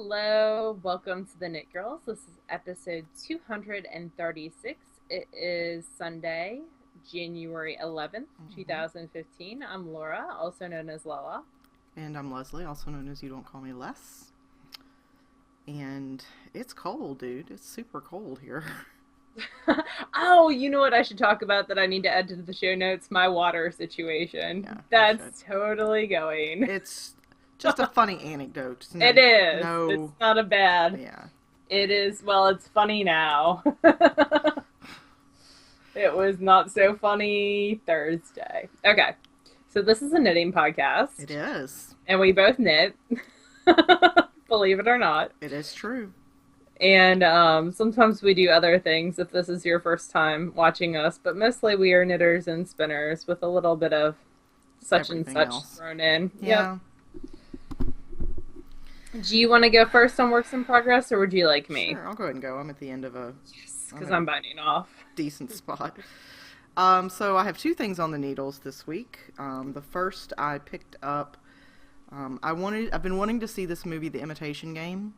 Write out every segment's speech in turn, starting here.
Hello, welcome to the Knit Girls. This is episode 236. It is Sunday, January 11th, 2015. I'm Laura, also known as Lola. And I'm Leslie, also known as You Don't Call Me Les. And it's cold, dude. It's super cold here. Oh, you know what I should talk about that I need to add to the show notes? My water situation. Yeah, That's totally going. It's just a funny anecdote. It is. No, It's not a bad. Yeah. It is, well, it's funny now. It was not so funny Thursday. Okay. So this is a knitting podcast. It is. And we both knit. Believe it or not. It is true. And sometimes we do other things if this is your first time watching us. But mostly we are knitters and spinners with a little bit of such Everything and such else thrown in. Yeah. Yep. Do you want to go first on works in progress, or would you like me? Sure, I'll go ahead and go. I'm at the end of a because I'm biting off. Decent spot. So I have two things on the needles this week. The first I picked up. I've been wanting to see this movie, The Imitation Game,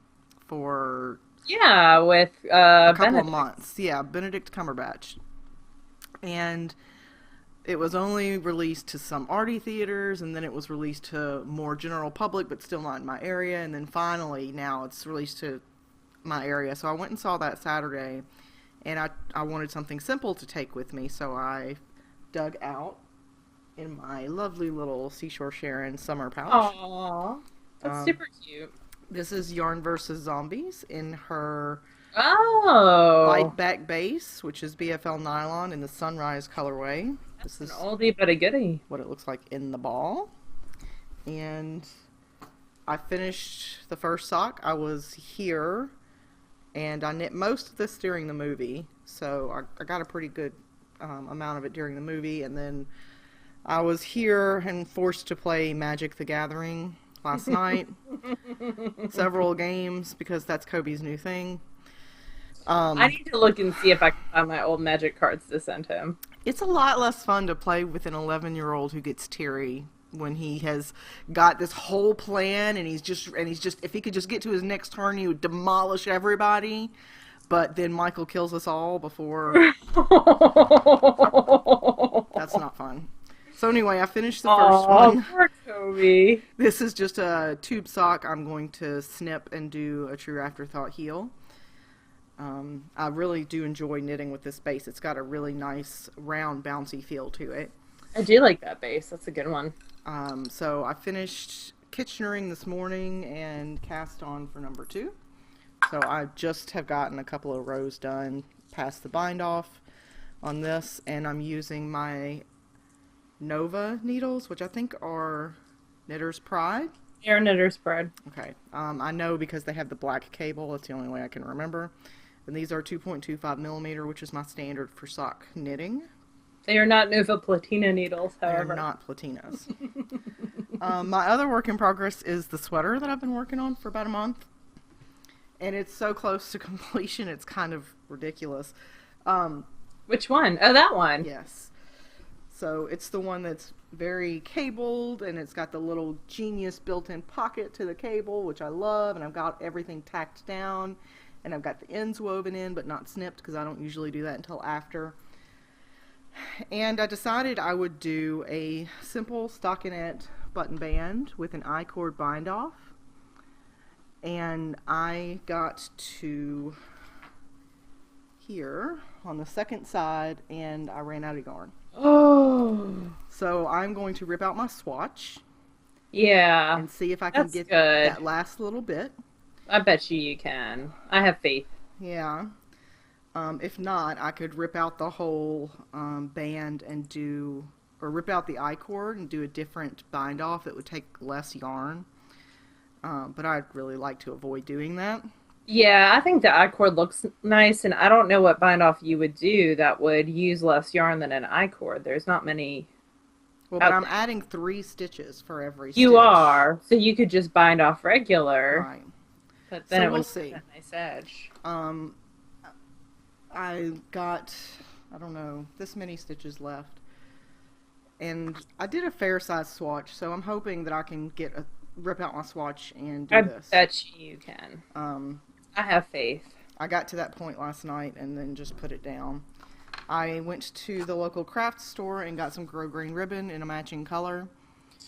for with a couple Benedict. of months. Yeah, Benedict Cumberbatch, and it was only released to some arty theaters, and then it was released to more general public, but still not in my area. And then finally, now it's released to my area. So I went and saw that Saturday, and I wanted something simple to take with me, so I dug out in my lovely little Seashore Sharon summer pouch. Aww, that's super cute. This is Yarn vs. Zombies in her bite back base, which is BFL nylon in the Sunrise colorway. That's this is an oldie but a goodie. What it looks like in the ball. And I finished the first sock. I was here, and I knit most of this during the movie, so I got a pretty good amount of it during the movie. And then I was here and forced to play Magic the Gathering last night. Several games, because that's Kobe's new thing. I need to look and see if I can find my old Magic cards to send him. It's a lot less fun to play with an 11-year-old who gets teary when he has got this whole plan, and he's just if he could just get to his next turn, he would demolish everybody. But then Michael kills us all before. That's not fun. So anyway, I finished the first one. Poor Kobe. This is just a tube sock. I'm going to snip and do a true afterthought heel. I really do enjoy knitting with this base. It's got a really nice, round, bouncy feel to it. I do like that base. That's a good one. So I finished Kitchenering this morning and cast on for number 2. So I just have gotten a couple of rows done past the bind off on this, and I'm using my Nova needles, which I think are Knitter's Pride. They're Knitter's Pride. Okay. I know because they have the black cable. That's the only way I can remember. And these are 2.25 millimeter, which is my standard for sock knitting. They are not Nova Platina needles, however. They're not Platinas. My other work in progress is the sweater that I've been working on for about a month. And it's so close to completion, it's kind of ridiculous. Which one? Oh, that one. Yes. So it's the one that's very cabled, and it's got the little genius built-in pocket to the cable, which I love, and I've got everything tacked down, and I've got the ends woven in but not snipped because I don't usually do that until after. And I decided I would do a simple stockinette button band with an I-cord bind off, and I got to here on the second side and I ran out of yarn. Oh. So I'm going to rip out my swatch. Yeah. And see if I can get that last little bit. I bet you can. I have faith. Yeah. If not, I could rip out the whole band and rip out the I-cord and do a different bind off that would take less yarn. But I'd really like to avoid doing that. Yeah, I think the I-cord looks nice, and I don't know what bind off you would do that would use less yarn than an I-cord. There's not many. Well, but I'm adding 3 stitches for every stitch. You are, so you could just bind off regular. Right. But then so we'll see. A nice edge. I got, I don't know, this many stitches left. And I did a fair size swatch, so I'm hoping that I can get rip out my swatch and do I this. bet you can. I have faith. I got to that point last night and then just put it down. I went to the local craft store and got some grosgrain ribbon in a matching color.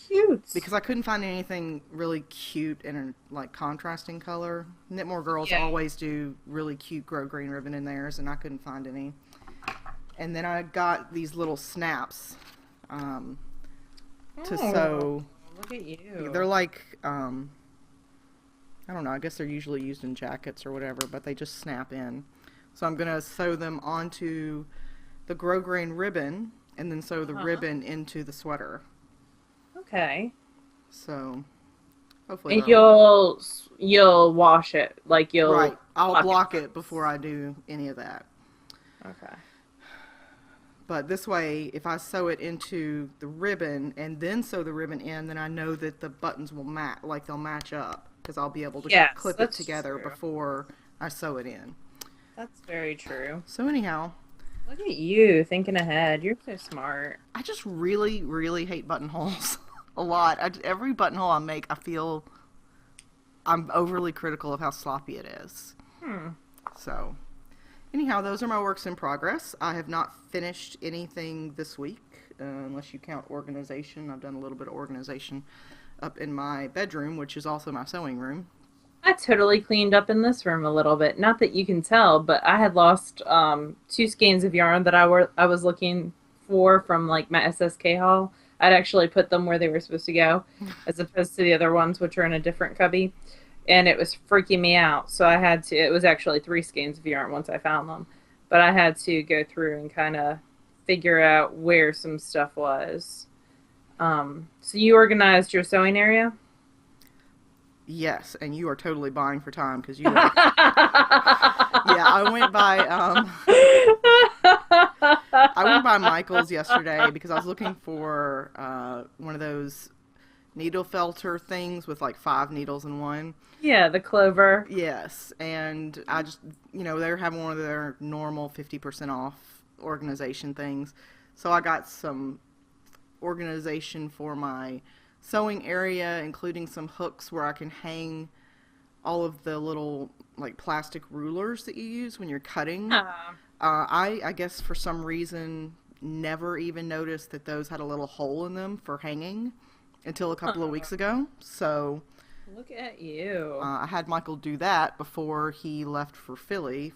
Cute. Because I couldn't find anything really cute in a like contrasting color. Knitmore Girls always do really cute grosgrain ribbon in theirs, and I couldn't find any. And then I got these little snaps to sew. Look at you. They're like, I don't know, I guess they're usually used in jackets or whatever, but they just snap in. So I'm going to sew them onto the grosgrain ribbon and then sew the ribbon into the sweater. Okay. So hopefully and you'll wash it, like you'll right. I'll block it before I do any of that. Okay. But this way, if I sew it into the ribbon and then sew the ribbon in, then I know that the buttons will match, like they'll match up, because I'll be able to clip it together before I sew it in. That's very true. So anyhow, look at you thinking ahead. You're so smart. I just really, really hate buttonholes a lot. Every buttonhole I make, I feel I'm overly critical of how sloppy it is. So anyhow, those are my works in progress. I have not finished anything this week, unless you count organization. I've done a little bit of organization up in my bedroom, which is also my sewing room. I totally cleaned up in this room a little bit. Not that you can tell, but I had lost 2 skeins of yarn that I was looking for from like my SSK haul. I'd actually put them where they were supposed to go, as opposed to the other ones, which are in a different cubby. And it was freaking me out. So I had to, it was actually 3 skeins of yarn once I found them. But I had to go through and kind of figure out where some stuff was. So you organized your sewing area? Yes, and you are totally buying for time because you are... Yeah, I went by Michael's yesterday because I was looking for one of those needle felter things with like 5 needles in one. Yeah, the clover. Yes, and I just, they're having one of their normal 50% off organization things. So I got some organization for my sewing area, including some hooks where I can hang all of the little like plastic rulers that you use when you're cutting. I guess for some reason never even noticed that those had a little hole in them for hanging until a couple of weeks ago. So look at you. I had Michael do that before he left for Philly.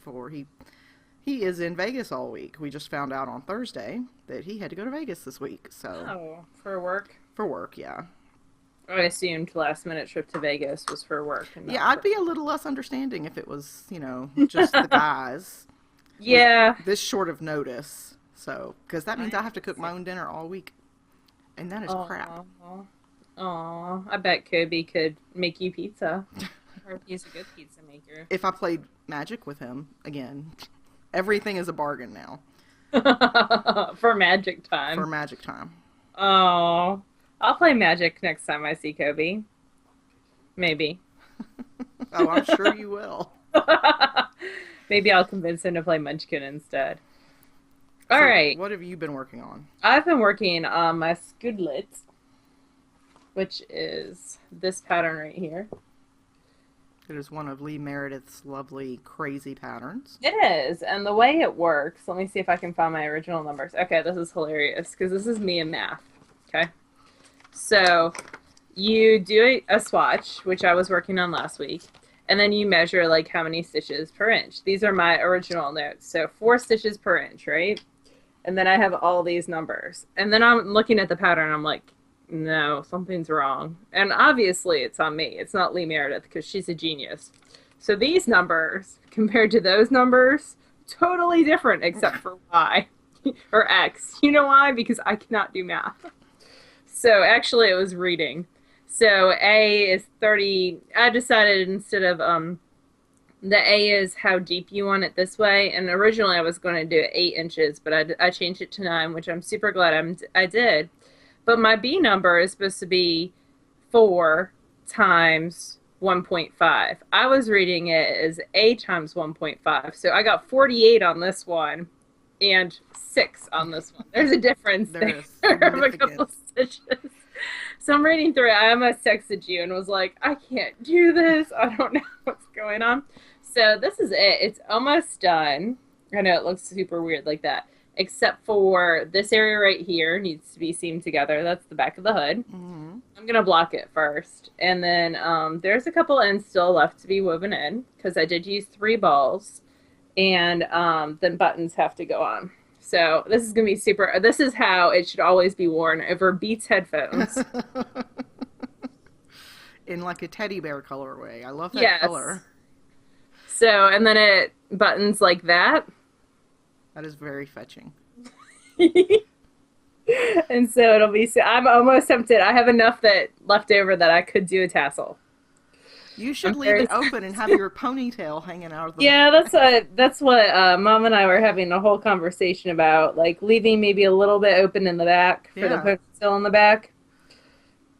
He is in Vegas all week. We just found out on Thursday that he had to go to Vegas this week. So for work? For work, yeah. I assumed last minute trip to Vegas was for work. Yeah, I'd be a little less understanding if it was, just the guys. Yeah. This short of notice. So, because that means I have to cook my own dinner all week. And that is crap. Aw, I bet Kobe could make you pizza. Or he's a good pizza maker. If I played Magic with him, again, everything is a bargain now. For Magic time. For Magic time. Oh, I'll play Magic next time I see Kobe. Maybe. Oh, I'm sure you will. Maybe I'll convince him to play Munchkin instead. All right. What have you been working on? I've been working on my Skoodlet, which is this pattern right here. It is one of Lee Meredith's lovely, crazy patterns. It is, and the way it works, let me see if I can find my original numbers. Okay, this is hilarious, because this is me in math, okay? So, you do a swatch, which I was working on last week, and then you measure, like, how many stitches per inch. These are my original notes, so 4 stitches per inch, right? And then I have all these numbers. And then I'm looking at the pattern, and I'm like, no, something's wrong. And obviously it's on me. It's not Lee Meredith because she's a genius. So these numbers compared to those numbers, totally different except for Y or X. You know why? Because I cannot do math. So actually it was reading. So A is 30. I decided instead of the A is how deep you want it this way. And originally I was going to do 8 inches, but I changed it to 9, which I'm super glad I did. But my B number is supposed to be 4 times 1.5. I was reading it as A times 1.5. So I got 48 on this one and 6 on this one. There's a difference there of a couple stitches. So I'm reading through it. I almost texted you and was like, I can't do this. I don't know what's going on. So this is it. It's almost done. I know it looks super weird like that, except for this area right here needs to be seamed together. That's the back of the hood. Mm-hmm. I'm going to block it first. And then there's a couple ends still left to be woven in because I did use 3 balls. And then buttons have to go on. So this is going to be super. This is how it should always be worn over Beats headphones. In like a teddy bear colorway. I love that color. So, and then it buttons like that. That is very fetching. And so it'll be, I'm almost tempted. I have enough that left over that I could do a tassel. You should leave it open and have your ponytail hanging out of the... Yeah, that's what Mom and I were having a whole conversation about, like leaving maybe a little bit open in the back for the ponytail in the back.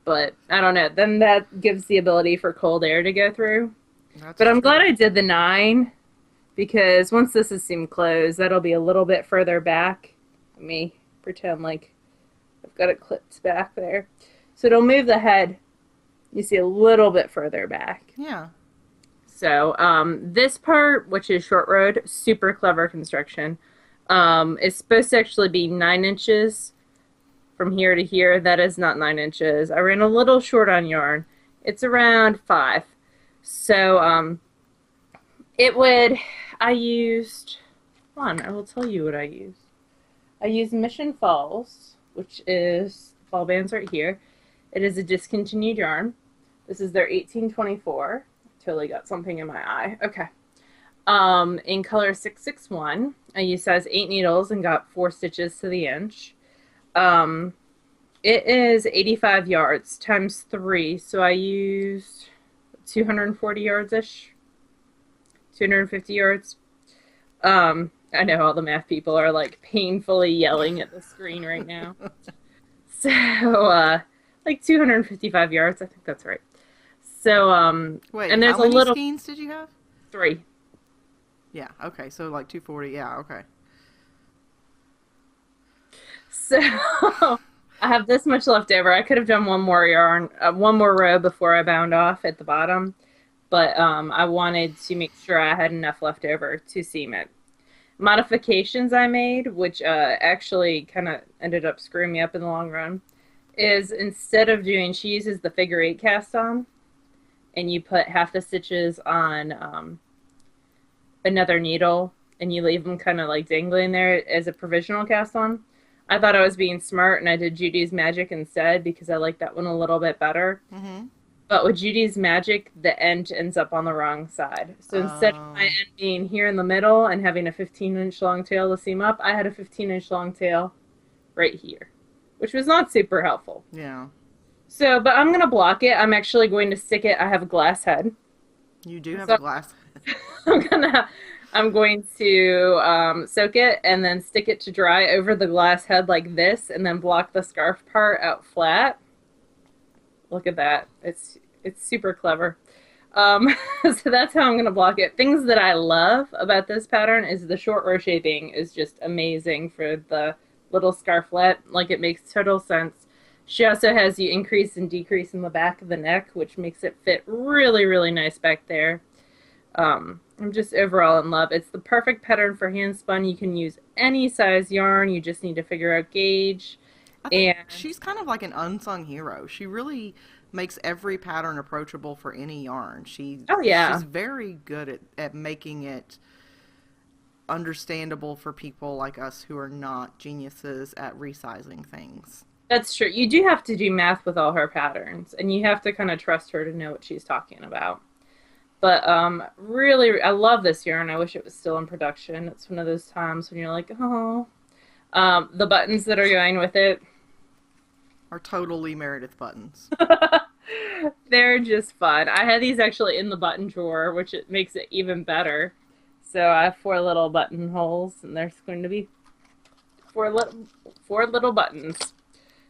But I don't know. Then that gives the ability for cold air to go through. But I'm glad I did the 9 because once this is seamed closed, that'll be a little bit further back. Let me pretend like I've got it clipped back there. So it'll move the head. You see a little bit further back. Yeah. So this part, which is short road, super clever construction. It's supposed to actually be 9 inches from here to here. That is not 9 inches. I ran a little short on yarn. It's around 5. So I used, hold on, I will tell you what I used. I used Mission Falls, which is fall bands right here. It is a discontinued yarn. This is their 1824. Totally got something in my eye. Okay. In color 661, I used size 8 needles and got 4 stitches to the inch. It is 85 yards times 3, so I used 240 yards-ish. 250 yards. I know all the math people are like painfully yelling at the screen right now. So, like 255 yards, I think that's right. So, wait, and there's how many a little skeins did you have? 3. Yeah, okay, so like 240, yeah, okay. So, I have this much left over. I could have done one more yarn, one more row before I bound off at the bottom, but I wanted to make sure I had enough left over to seam it. Modifications I made, which actually kind of ended up screwing me up in the long run, is instead of doing, she uses the figure 8 cast on, and you put half the stitches on another needle, and you leave them kind of like dangling there as a provisional cast on. I thought I was being smart, and I did Judy's Magic instead because I like that one a little bit better. Mm-hmm. But with Judy's Magic, the end ends up on the wrong side. So instead of my end being here in the middle and having a 15-inch long tail to seam up, I had a 15-inch long tail right here, which was not super helpful. Yeah. So, but I'm going to block it. I'm actually going to stick it. I have a glass head. You do have a glass head. I'm going to soak it and then stick it to dry over the glass head like this and then block the scarf part out flat. Look at that. It's super clever. So that's how I'm going to block it. Things that I love about this pattern is the short row shaping is just amazing for the little scarflet. Like, it makes total sense. She also has you increase and decrease in the back of the neck, which makes it fit really, really nice back there. I'm just overall in love. It's the perfect pattern for hand spun. You can use any size yarn. You just need to figure out gauge. I think she's kind of like an unsung hero. She really makes every pattern approachable for any yarn. She's very good at making it understandable for people like us who are not geniuses at resizing things. That's true. You do have to do math with all her patterns, and you have to kind of trust her to know what she's talking about. But really, I love this yarn. I wish it was still in production. It's one of those times when you're like, oh. The buttons that are going with it are totally Meredith buttons. They're just fun. I had these actually in the button drawer, which it makes it even better. So I have 4 little button holes, and there's going to be 4 little buttons.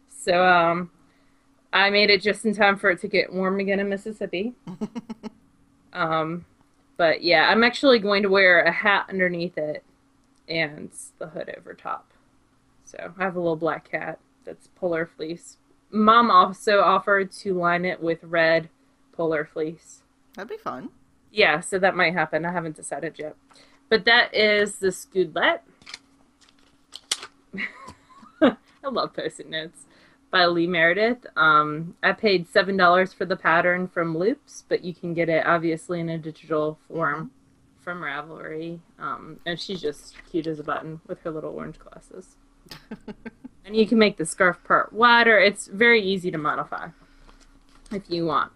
So I made it just in time for it to get warm again in Mississippi. But yeah, I'm actually going to wear a hat underneath it and the hood over top. So I have a little black hat that's polar fleece. Mom also offered to line it with red polar fleece. That'd be fun. Yeah, so that might happen. I haven't decided yet. But that is the Skoodlet. I love Post-it notes by Lee Meredith. I paid $7 for the pattern from Loops, but you can get it obviously in a digital form from Ravelry. And she's just cute as a button with her little orange glasses. And you can make the scarf part wider. It's very easy to modify if you want.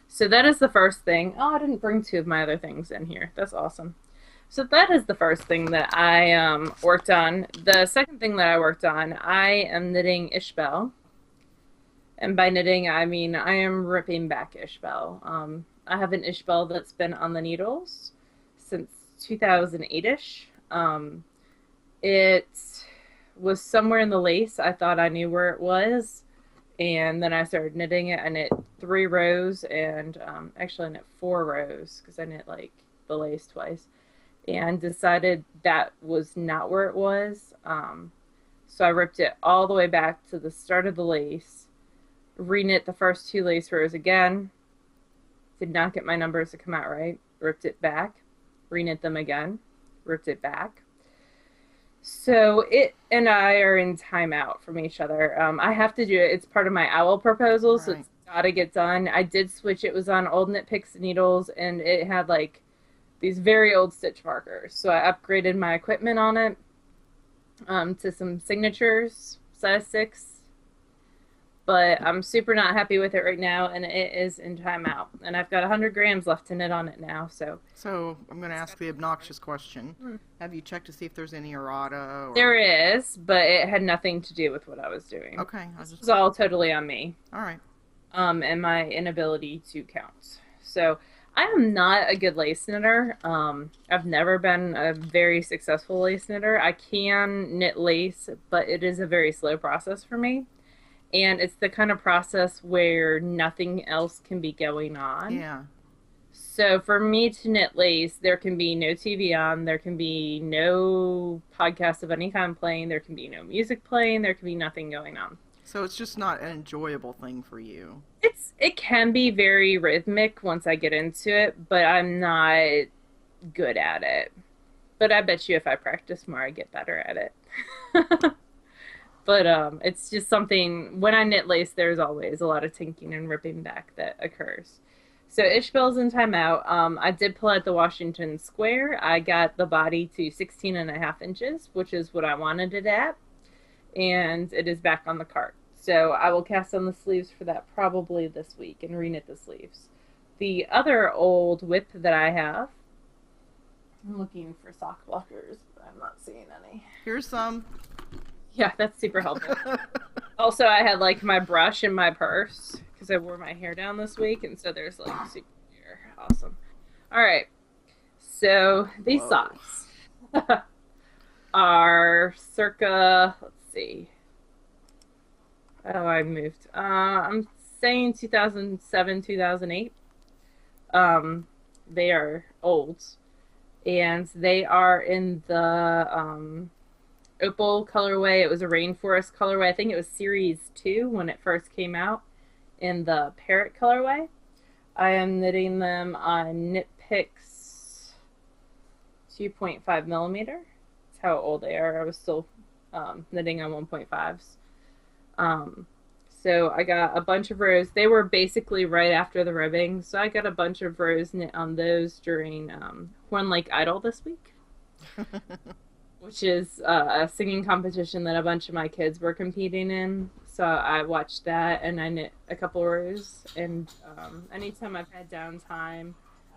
So that is the first thing. Oh, I didn't bring two of my other things in here. That's awesome. So that is the first thing that I worked on. The second thing that I worked on, I am knitting Ishbel. And by knitting, I mean I am ripping back Ishbel. I have an Ishbel that's been on the needles since 2008-ish. It was somewhere in the lace. I thought I knew where it was. And then I started knitting it. I knit 3 rows and actually I knit 4 rows because I knit like the lace twice. And decided that was not where it was. So I ripped it all the way back to the start of the lace, reknit the first 2 lace rows again, did not get my numbers to come out right, ripped it back, reknit them again, ripped it back. So it and I are in timeout from each other. I have to do it. It's part of my owl proposal, so it's got to get done. I did switch. It was on old Knit Picks needles, and it had like these very old stitch markers. So I upgraded my equipment on it to some signatures, size 6. But I'm super not happy with it right now, and it is in timeout. And I've got 100 grams left to knit on it now. So I'm going to ask the obnoxious question. Have you checked to see if there's any errata? Or... There is, but it had nothing to do with what I was doing. Okay. It was all totally on me. All right. And my inability to count. So I am not a good lace knitter. I've never been a very successful lace knitter. I can knit lace, but it is a very slow process for me. And it's the kind of process where nothing else can be going on. Yeah. So for me to knit lace, there can be no TV on, there can be no podcast of any kind playing, there can be no music playing, there can be nothing going on. So it's just not an enjoyable thing for you. It can be very rhythmic once I get into it, but I'm not good at it. But I bet you if I practice more, I get better at it. But it's just something, when I knit lace, there's always a lot of tinking and ripping back that occurs. So Ishbel's in timeout. I did pull out the Washington square. I got the body to 16.5 inches, which is what I wanted it at. And it is back on the cart. So I will cast on the sleeves for that probably this week and reknit the sleeves. The other old WIP that I have, I'm looking for sock blockers, but I'm not seeing any. Here's some. Yeah, that's super helpful. Also, I had like my brush in my purse because I wore my hair down this week, and so there's like super hair. Awesome. All right. So these socks are circa, let's see. Oh, I moved. I'm saying 2007, 2008. They are old, and they are in the opal colorway. It was a rainforest colorway. I think it was series 2 when it first came out in the parrot colorway. I am knitting them on Knit Picks 2.5 millimeter. That's how old they are. I was still knitting on 1.5s. So I got a bunch of rows. They were basically right after the ribbing, so I got a bunch of rows knit on those during Horn Lake Idol this week. Which is a singing competition that a bunch of my kids were competing in. So I watched that and I knit a couple rows. And anytime I've had downtime,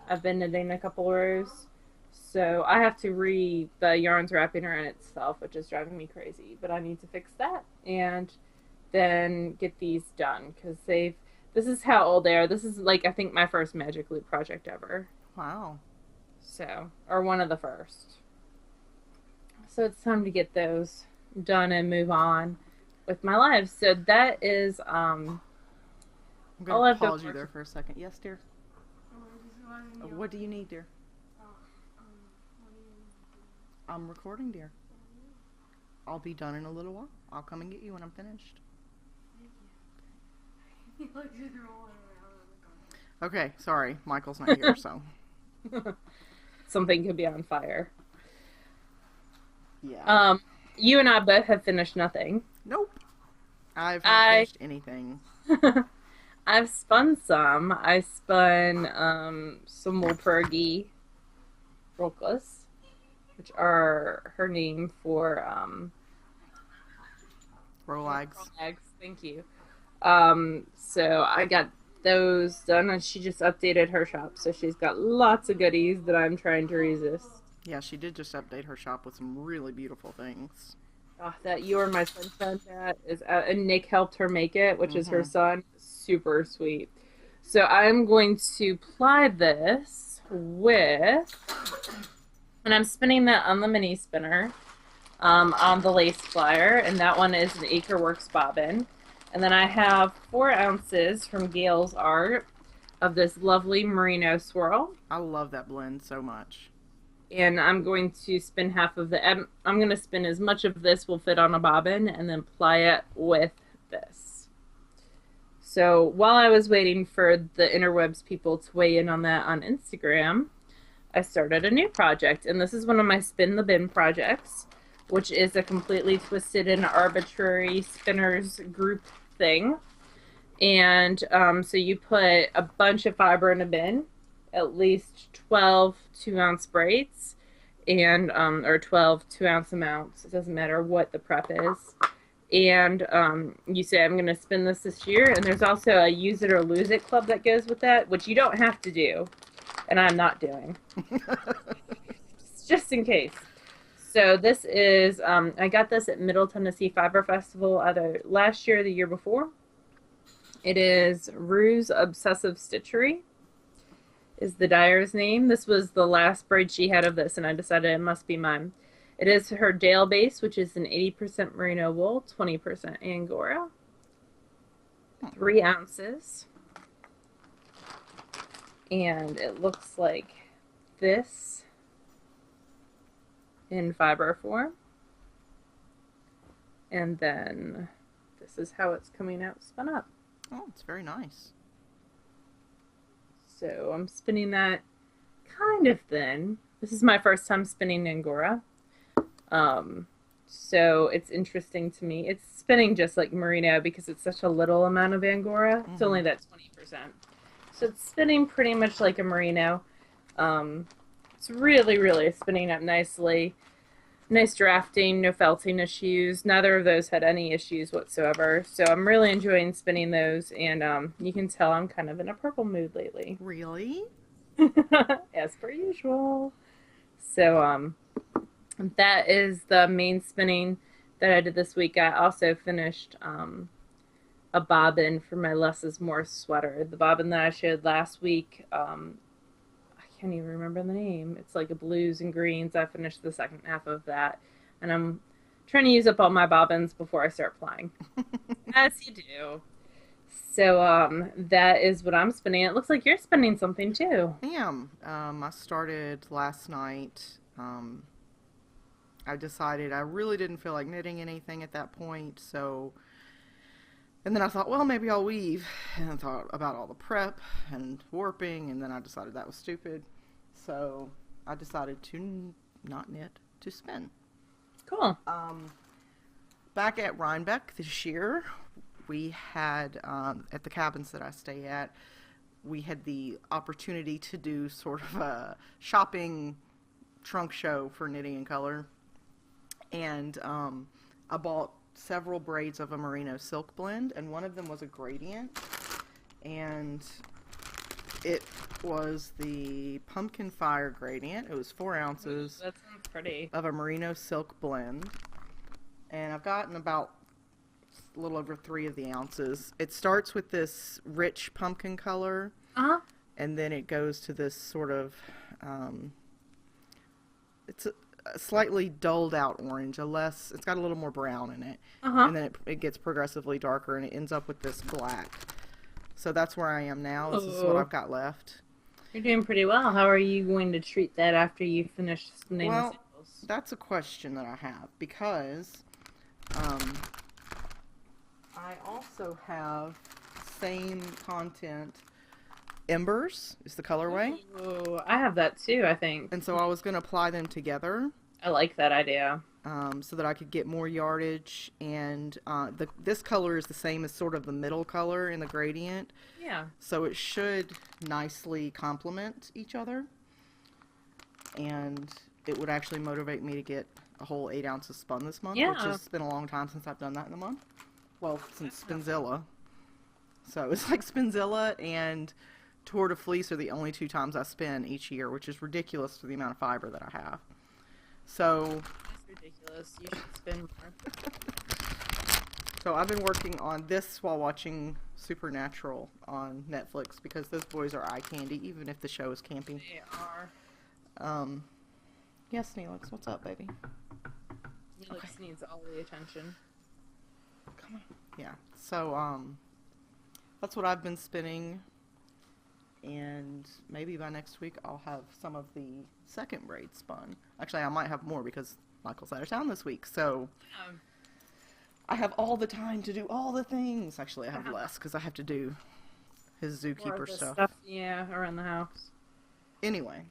I've been knitting a couple rows. So I have to the yarn's wrapping around itself, which is driving me crazy. But I need to fix that and then get these done because this is how old they are. This is like, I think my first Magic Loop project ever. Wow. So, or one of the first. So it's time to get those done and move on with my life. So that is I'm going to pause you there for a second. Yes, dear? What do you need, dear? I'm recording, dear. I'll be done in a little while. I'll come and get you when I'm finished. Okay, sorry. Michael's not here, so. Something could be on fire. Yeah. You and I both have finished nothing. Nope. I've not finished anything. I've spun some. I spun some Walpurgi rokas, which are her name for Rolags. Thank you. So I got those done, and she just updated her shop, so she's got lots of goodies that I'm trying to resist. Yeah, she did just update her shop with some really beautiful things. Oh, that You Are My Sunshine that is, and Nick helped her make it, which is her son. Super sweet. So I'm going to ply this with, and I'm spinning that on the mini spinner, on the lace plier, and that one is an Acreworks bobbin. And then I have 4 ounces from Gail's Art of this lovely merino swirl. I love that blend so much. And I'm going to spin half of the, I'm going to spin as much of this will fit on a bobbin and then ply it with this. So while I was waiting for the interwebs people to weigh in on that on Instagram, I started a new project. And this is one of my Spin the Bin projects, which is a completely twisted and arbitrary spinners group thing. And so you put a bunch of fiber in a bin, at least 12 2-ounce braids, and or 12 2-ounce amounts. It doesn't matter what the prep is. And you say, I'm going to spin this year. And there's also a use it or lose it club that goes with that, which you don't have to do. And I'm not doing. Just in case. So this is, I got this at Middle Tennessee Fiber Festival either last year or the year before. It is Rue's Obsessive Stitchery is the dyer's name. This was the last braid she had of this, and I decided it must be mine. It is her Dale base, which is an 80% merino wool, 20% Angora. 3 ounces. And it looks like this in fiber form. And then this is how it's coming out spun up. Oh, it's very nice. So I'm spinning that kind of thin. This is my first time spinning Angora. So it's interesting to me. It's spinning just like merino because it's such a little amount of Angora. It's only that 20%. So it's spinning pretty much like a merino. It's really, really spinning up nicely. Nice drafting, no felting issues. Neither of those had any issues whatsoever. So I'm really enjoying spinning those, and you can tell I'm kind of in a purple mood lately. Really? As per usual. So that is the main spinning that I did this week. I also finished a bobbin for my Less is More sweater. The bobbin that I showed last week, I can't even remember the name. It's like a blues and greens. I finished the second half of that, and I'm trying to use up all my bobbins before I start flying. As you do. So that is what I'm spinning. It looks like you're spinning something too. I am. I started last night. I decided I really didn't feel like knitting anything at that point, so... And then I thought, well, maybe I'll weave. And I thought about all the prep and warping, and then I decided that was stupid. So I decided to not knit, to spin. Cool. Back at Rhinebeck this year, we had, at the cabins that I stay at, we had the opportunity to do sort of a shopping trunk show for Knitting in Color. And I bought several braids of a merino silk blend, and one of them was a gradient, and it was the Pumpkin Fire gradient. It was 4 ounces. That sounds pretty. Of a merino silk blend, and I've gotten about a little over 3 of the ounces. It starts with this rich pumpkin color, and then it goes to this sort of it's a slightly dulled out orange, it's got a little more brown in it, and then it gets progressively darker, and it ends up with this black. So that's where I am now. This is what I've got left. You're doing pretty well. How are you going to treat that after you finish spinning the samples? That's a question that I have, because I also have same content. Embers is the colorway. Ooh, I have that too, I think. And so I was going to apply them together. I like that idea. So that I could get more yardage. And this color is the same as sort of the middle color in the gradient. Yeah. So it should nicely complement each other. And it would actually motivate me to get a whole 8 ounces spun this month, which has been a long time since I've done that in a month. Well, since Spinzilla. So it's like Spinzilla and Tour de Fleece are the only 2 times I spin each year, which is ridiculous for the amount of fiber that I have. So it's ridiculous. You should spin more. So I've been working on this while watching Supernatural on Netflix because those boys are eye candy, even if the show is campy. They are. Yes, Neelix, what's up, baby? Neelix needs all the attention. Come on. Yeah. So that's what I've been spinning. And maybe by next week I'll have some of the second braid spun. Actually, I might have more because Michael's out of town this week. So I have all the time to do all the things. Actually, I have less because I have to do his zookeeper stuff. Yeah, around the house. Anyway,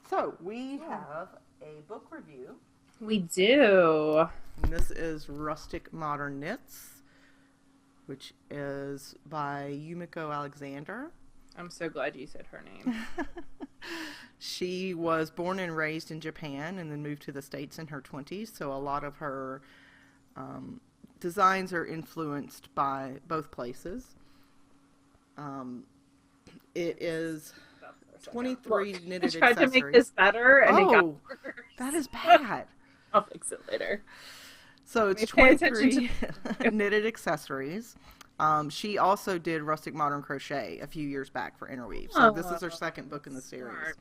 so we have a book review. We do. And this is Rustic Modern Knits, which is by Yumiko Alexander. I'm so glad you said her name. She was born and raised in Japan and then moved to the States in her 20s, so a lot of her designs are influenced by both places. It is 23 knitted accessories. I tried to make this better and it got worse. That is bad. I'll fix it later. So it's 23 knitted accessories. She also did Rustic Modern Crochet a few years back for Interweave. So this is her second book in the series.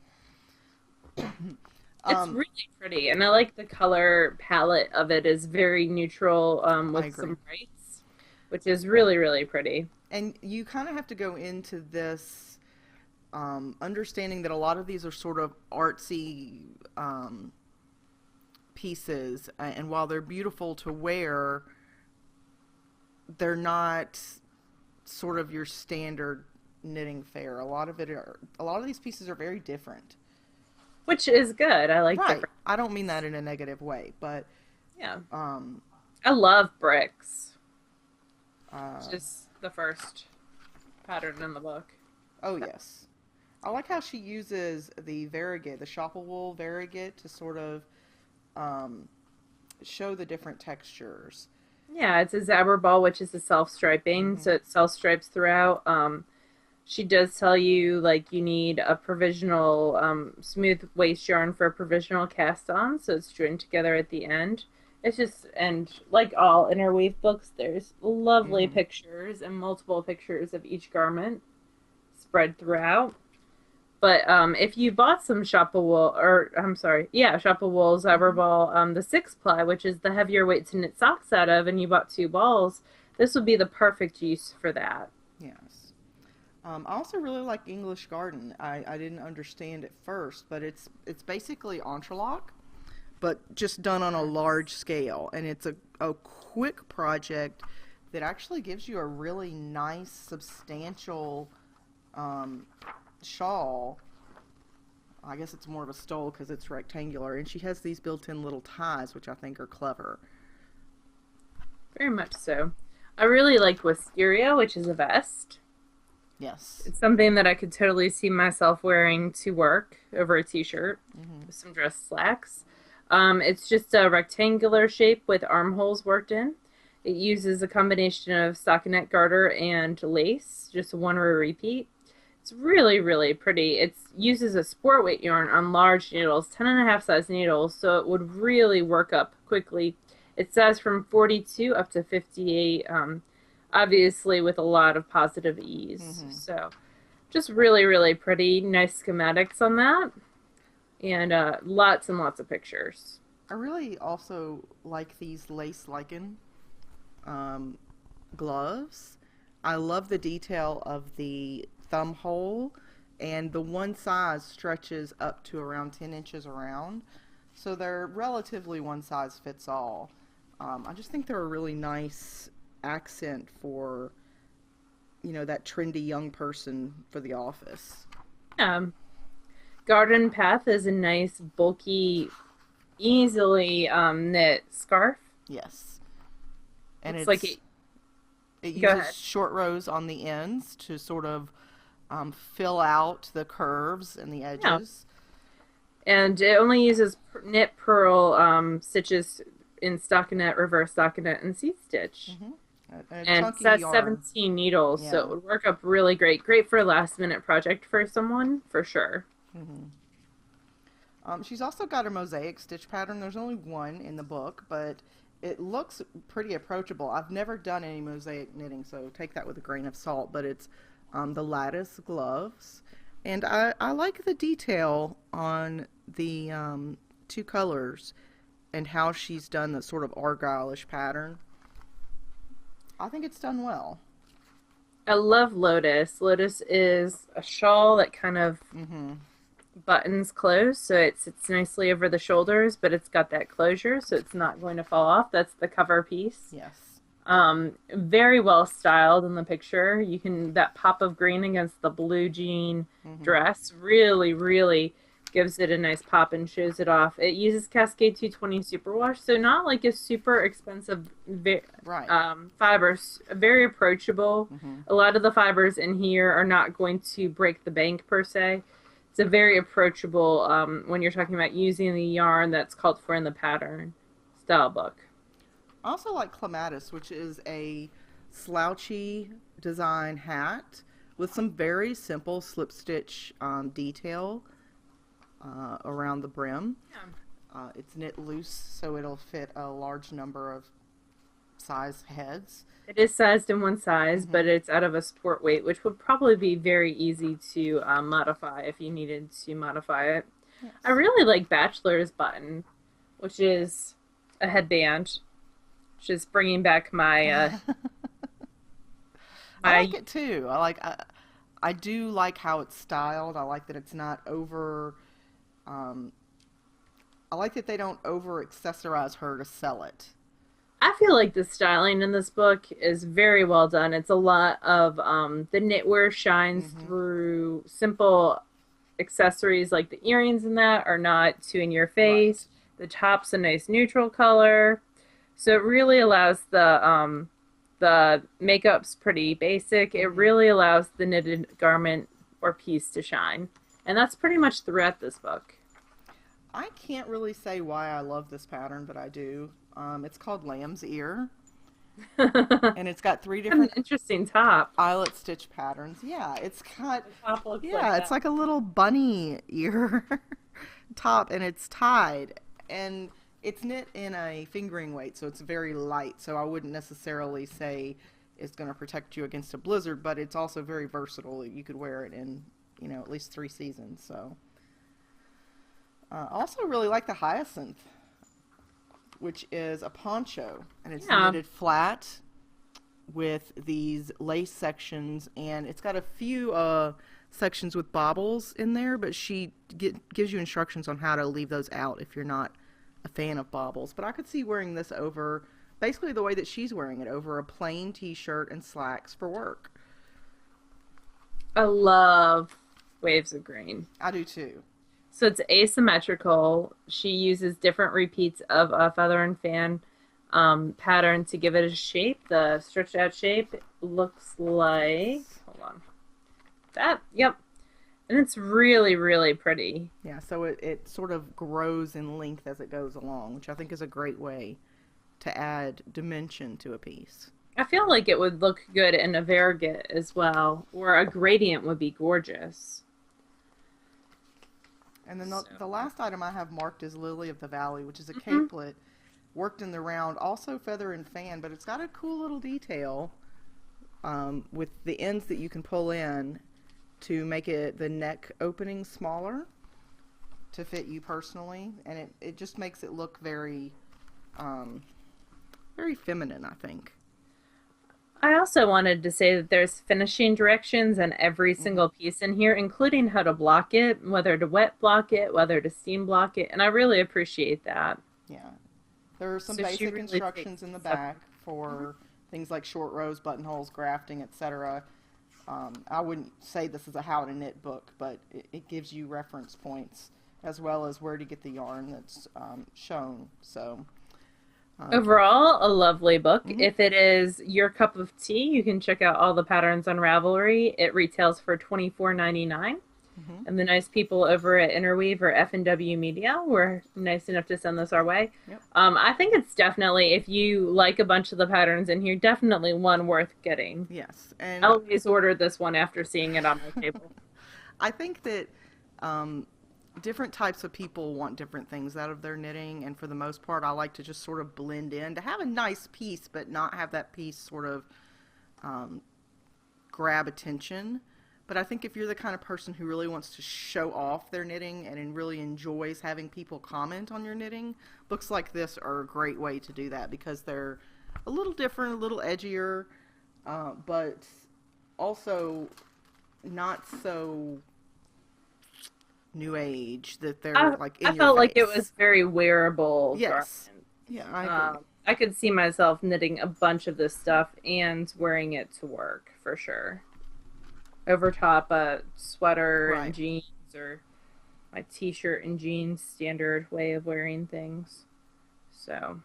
It's really pretty, and I like the color palette of it is very neutral with some brights, which is really, really pretty. And you kind of have to go into this understanding that a lot of these are sort of artsy pieces, and while they're beautiful to wear, they're not sort of your standard knitting fare. A lot of these pieces are very different, which is good. I like different. I don't mean that in a negative way, but yeah. I love bricks. Just the first pattern in the book. Oh yes, I like how she uses the variegate, the shopple wool variegate, to sort of show the different textures. Yeah, it's a zabber ball, which is a self-striping, so it self-stripes throughout. She does tell you, like, you need a provisional smooth waste yarn for a provisional cast-on, so it's joined together at the end. It's just, and like all Interweave books, there's lovely pictures and multiple pictures of each garment spread throughout. But if you bought some shopple wool, shopple wool zabber ball, the 6-ply, which is the heavier weight to knit socks out of, and you bought 2 balls, this would be the perfect use for that. Yes. I also really like English Garden. I didn't understand at first, but it's basically entrelac, but just done on a large scale, and it's a quick project that actually gives you a really nice, substantial shawl. I guess it's more of a stole because it's rectangular, and she has these built-in little ties, which I think are clever. Very much so. I really like Wisteria, which is a vest. Yes. It's something that I could totally see myself wearing to work over a t-shirt with some dress slacks. It's just a rectangular shape with armholes worked in. It uses a combination of stockinette garter and lace, just a 1-row repeat. It's really, really pretty. It uses a sport weight yarn on large needles, 10.5 size needles, so it would really work up quickly. It says from 42 up to 58, obviously with a lot of positive ease. So just really, really pretty. Nice schematics on that. And lots and lots of pictures. I really also like these lace lichen gloves. I love the detail of the thumb hole, and the one size stretches up to around 10 inches around, so they're relatively one size fits all. I just think they're a really nice accent for that trendy young person for the office. Garden Path is a nice, bulky, easily knit scarf. Yes. And It's like it go uses ahead. short rows on the ends to sort of fill out the curves and the Yeah. edges. And it only uses knit purl stitches in stockinette, reverse stockinette, and seat stitch. A And it chunky says yarn. 17 needles, so Yeah. it would work up really great. Great for a last minute project for someone, for sure. She's also got a mosaic stitch pattern. There's only one in the book, but it looks pretty approachable. I've never done any mosaic knitting, so take that with a grain of salt, but it's the lattice gloves. And I like the detail on the two colors and how she's done the sort of argyle-ish pattern. I think it's done well. I love Lotus. Lotus is a shawl that kind of buttons close, so it sits nicely over the shoulders, but it's got that closure, so it's not going to fall off. That's the cover piece. Yes. Very well styled in the picture. You can, that pop of green against the blue jean dress really, really gives it a nice pop and shows it off. It uses Cascade 220 superwash, so not like a super expensive fibers. Very approachable. A lot of the fibers in here are not going to break the bank per se. It's a very approachable when you're talking about using the yarn that's called for in the pattern style book. I also like Clematis, which is a slouchy design hat with some very simple slip stitch detail around the brim. Yeah. It's knit loose, so it'll fit a large number of size heads. It is sized in one size, but it's out of a sport weight, which would probably be very easy to modify if you needed to modify it. Yes. I really like Bachelor's Button, which is a headband. Just bringing back my I like it too. I do like how it's styled. I like that it's not over I like that they don't over accessorize her to sell it. I feel like the styling in this book is very well done. It's a lot of the knitwear shines through simple accessories, like the earrings and that are not too in your face. Right. The top's a nice neutral color. So it really allows the makeup's pretty basic. It really allows the knitted garment or piece to shine. And that's pretty much throughout this book. I can't really say why I love this pattern, but I do. It's called Lamb's Ear. And it's got three different interesting top. Eyelet stitch patterns. Yeah, it's got it's like a little bunny ear top, and it's tied. And it's knit in a fingering weight, so it's very light, so I wouldn't necessarily say it's going to protect you against a blizzard, but it's also very versatile. You could wear it in, at least 3 seasons. So, I also really like the Hyacinth, which is a poncho, and it's knitted flat with these lace sections, and it's got a few sections with bobbles in there, but she gives you instructions on how to leave those out if you're not a fan of bobbles. But I could see wearing this over basically the way that she's wearing it, over a plain t-shirt and slacks for work. I love Waves of Green. I do too. So it's asymmetrical. She uses different repeats of a feather and fan pattern to give it a shape. The stretched out shape looks like, hold on, that, yep. And it's really, really pretty. Yeah, so it sort of grows in length as it goes along, which I think is a great way to add dimension to a piece. I feel like it would look good in a variegated as well, or a gradient would be gorgeous. And then the last item I have marked is Lily of the Valley, which is a capelet worked in the round, also feather and fan, but it's got a cool little detail with the ends that you can pull in to make it the neck opening smaller to fit you personally, and it just makes it look very very feminine, I think. I also wanted to say that there's finishing directions in every single piece in here, including how to block it, whether to wet block it, whether to steam block it, and I really appreciate that. Yeah. There are some basic instructions in the back for things like short rows, buttonholes, grafting, etc. I wouldn't say this is a how to knit book, but it gives you reference points as well as where to get the yarn that's shown. So Overall, a lovely book. mhm. If it is your cup of tea, you can check out all the patterns on Ravelry. It retails for $24.99. Mhm. And the nice people over at Interweave or F&W Media were nice enough to send this our way. Yep. I think it's definitely, if you like a bunch of the patterns in here, definitely one worth getting. Yes, and I always ordered this one after seeing it on my table. I think that different types of people want different things out of their knitting, and for the most part, I like to just sort of blend in to have a nice piece, but not have that piece sort of grab attention. But I think if you're the kind of person who really wants to show off their knitting and really enjoys having people comment on your knitting, books like this are a great way to do that because they're a little different, a little edgier, but also not so new age that they're like in I your felt like it face. was very wearable. Yes. Garment. Yeah, I agree. I could see myself knitting a bunch of this stuff and wearing it to work for sure. Over top a sweater Right. and jeans, or my t-shirt and jeans, standard way of wearing things. So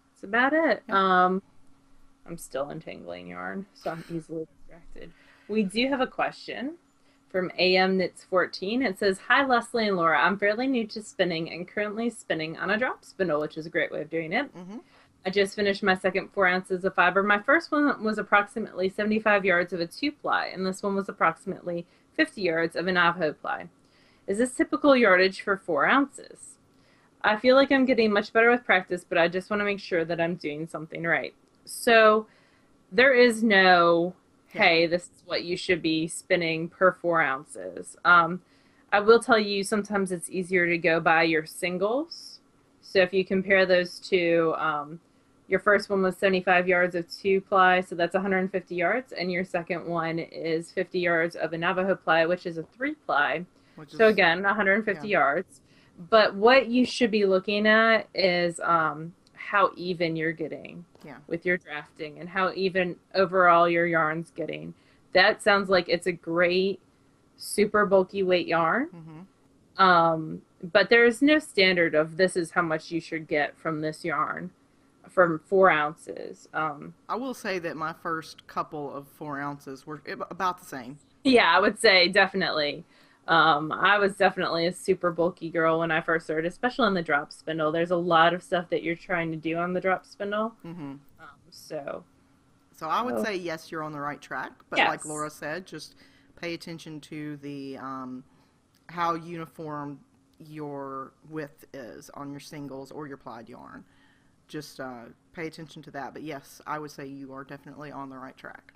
that's about it. Yep. I'm still untangling yarn, so I'm easily distracted. We do have a question from AM Knits 14. It says, "Hi Leslie and Laura. I'm fairly new to spinning and currently spinning on a drop spindle, which is a great way of doing it. Mm-hmm. I just finished my second 4 ounces of fiber. My first one was approximately 75 yards of a 2-ply, and this one was approximately 50 yards of a Navajo ply. Is this typical yardage for 4 ounces? I feel like I'm getting much better with practice, but I just want to make sure that I'm doing something right." So there is no, hey, this is what you should be spinning per 4 ounces. I will tell you, sometimes it's easier to go by your singles. So if you compare those two, your first one was 75 yards of 2-ply, so that's 150 yards, and your second one is 50 yards of a Navajo ply, which is a 3-ply. So again, 150 yards. But what you should be looking at is how even you're getting with your drafting and how even overall your yarn's getting. That sounds like it's a great, super bulky weight yarn. Mm-hmm. But there's no standard of this is how much you should get from this yarn from 4 ounces. I will say that my first couple of 4 ounces were about the same. Yeah, I would say definitely. I was definitely a super bulky girl when I first started, especially on the drop spindle. There's a lot of stuff that you're trying to do on the drop spindle. Mm-hmm. So I would say yes, you're on the right track. But yes. like Laura said, just pay attention to the how uniform your width is on your singles or your plied yarn. Just pay attention to that. But yes, I would say you are definitely on the right track.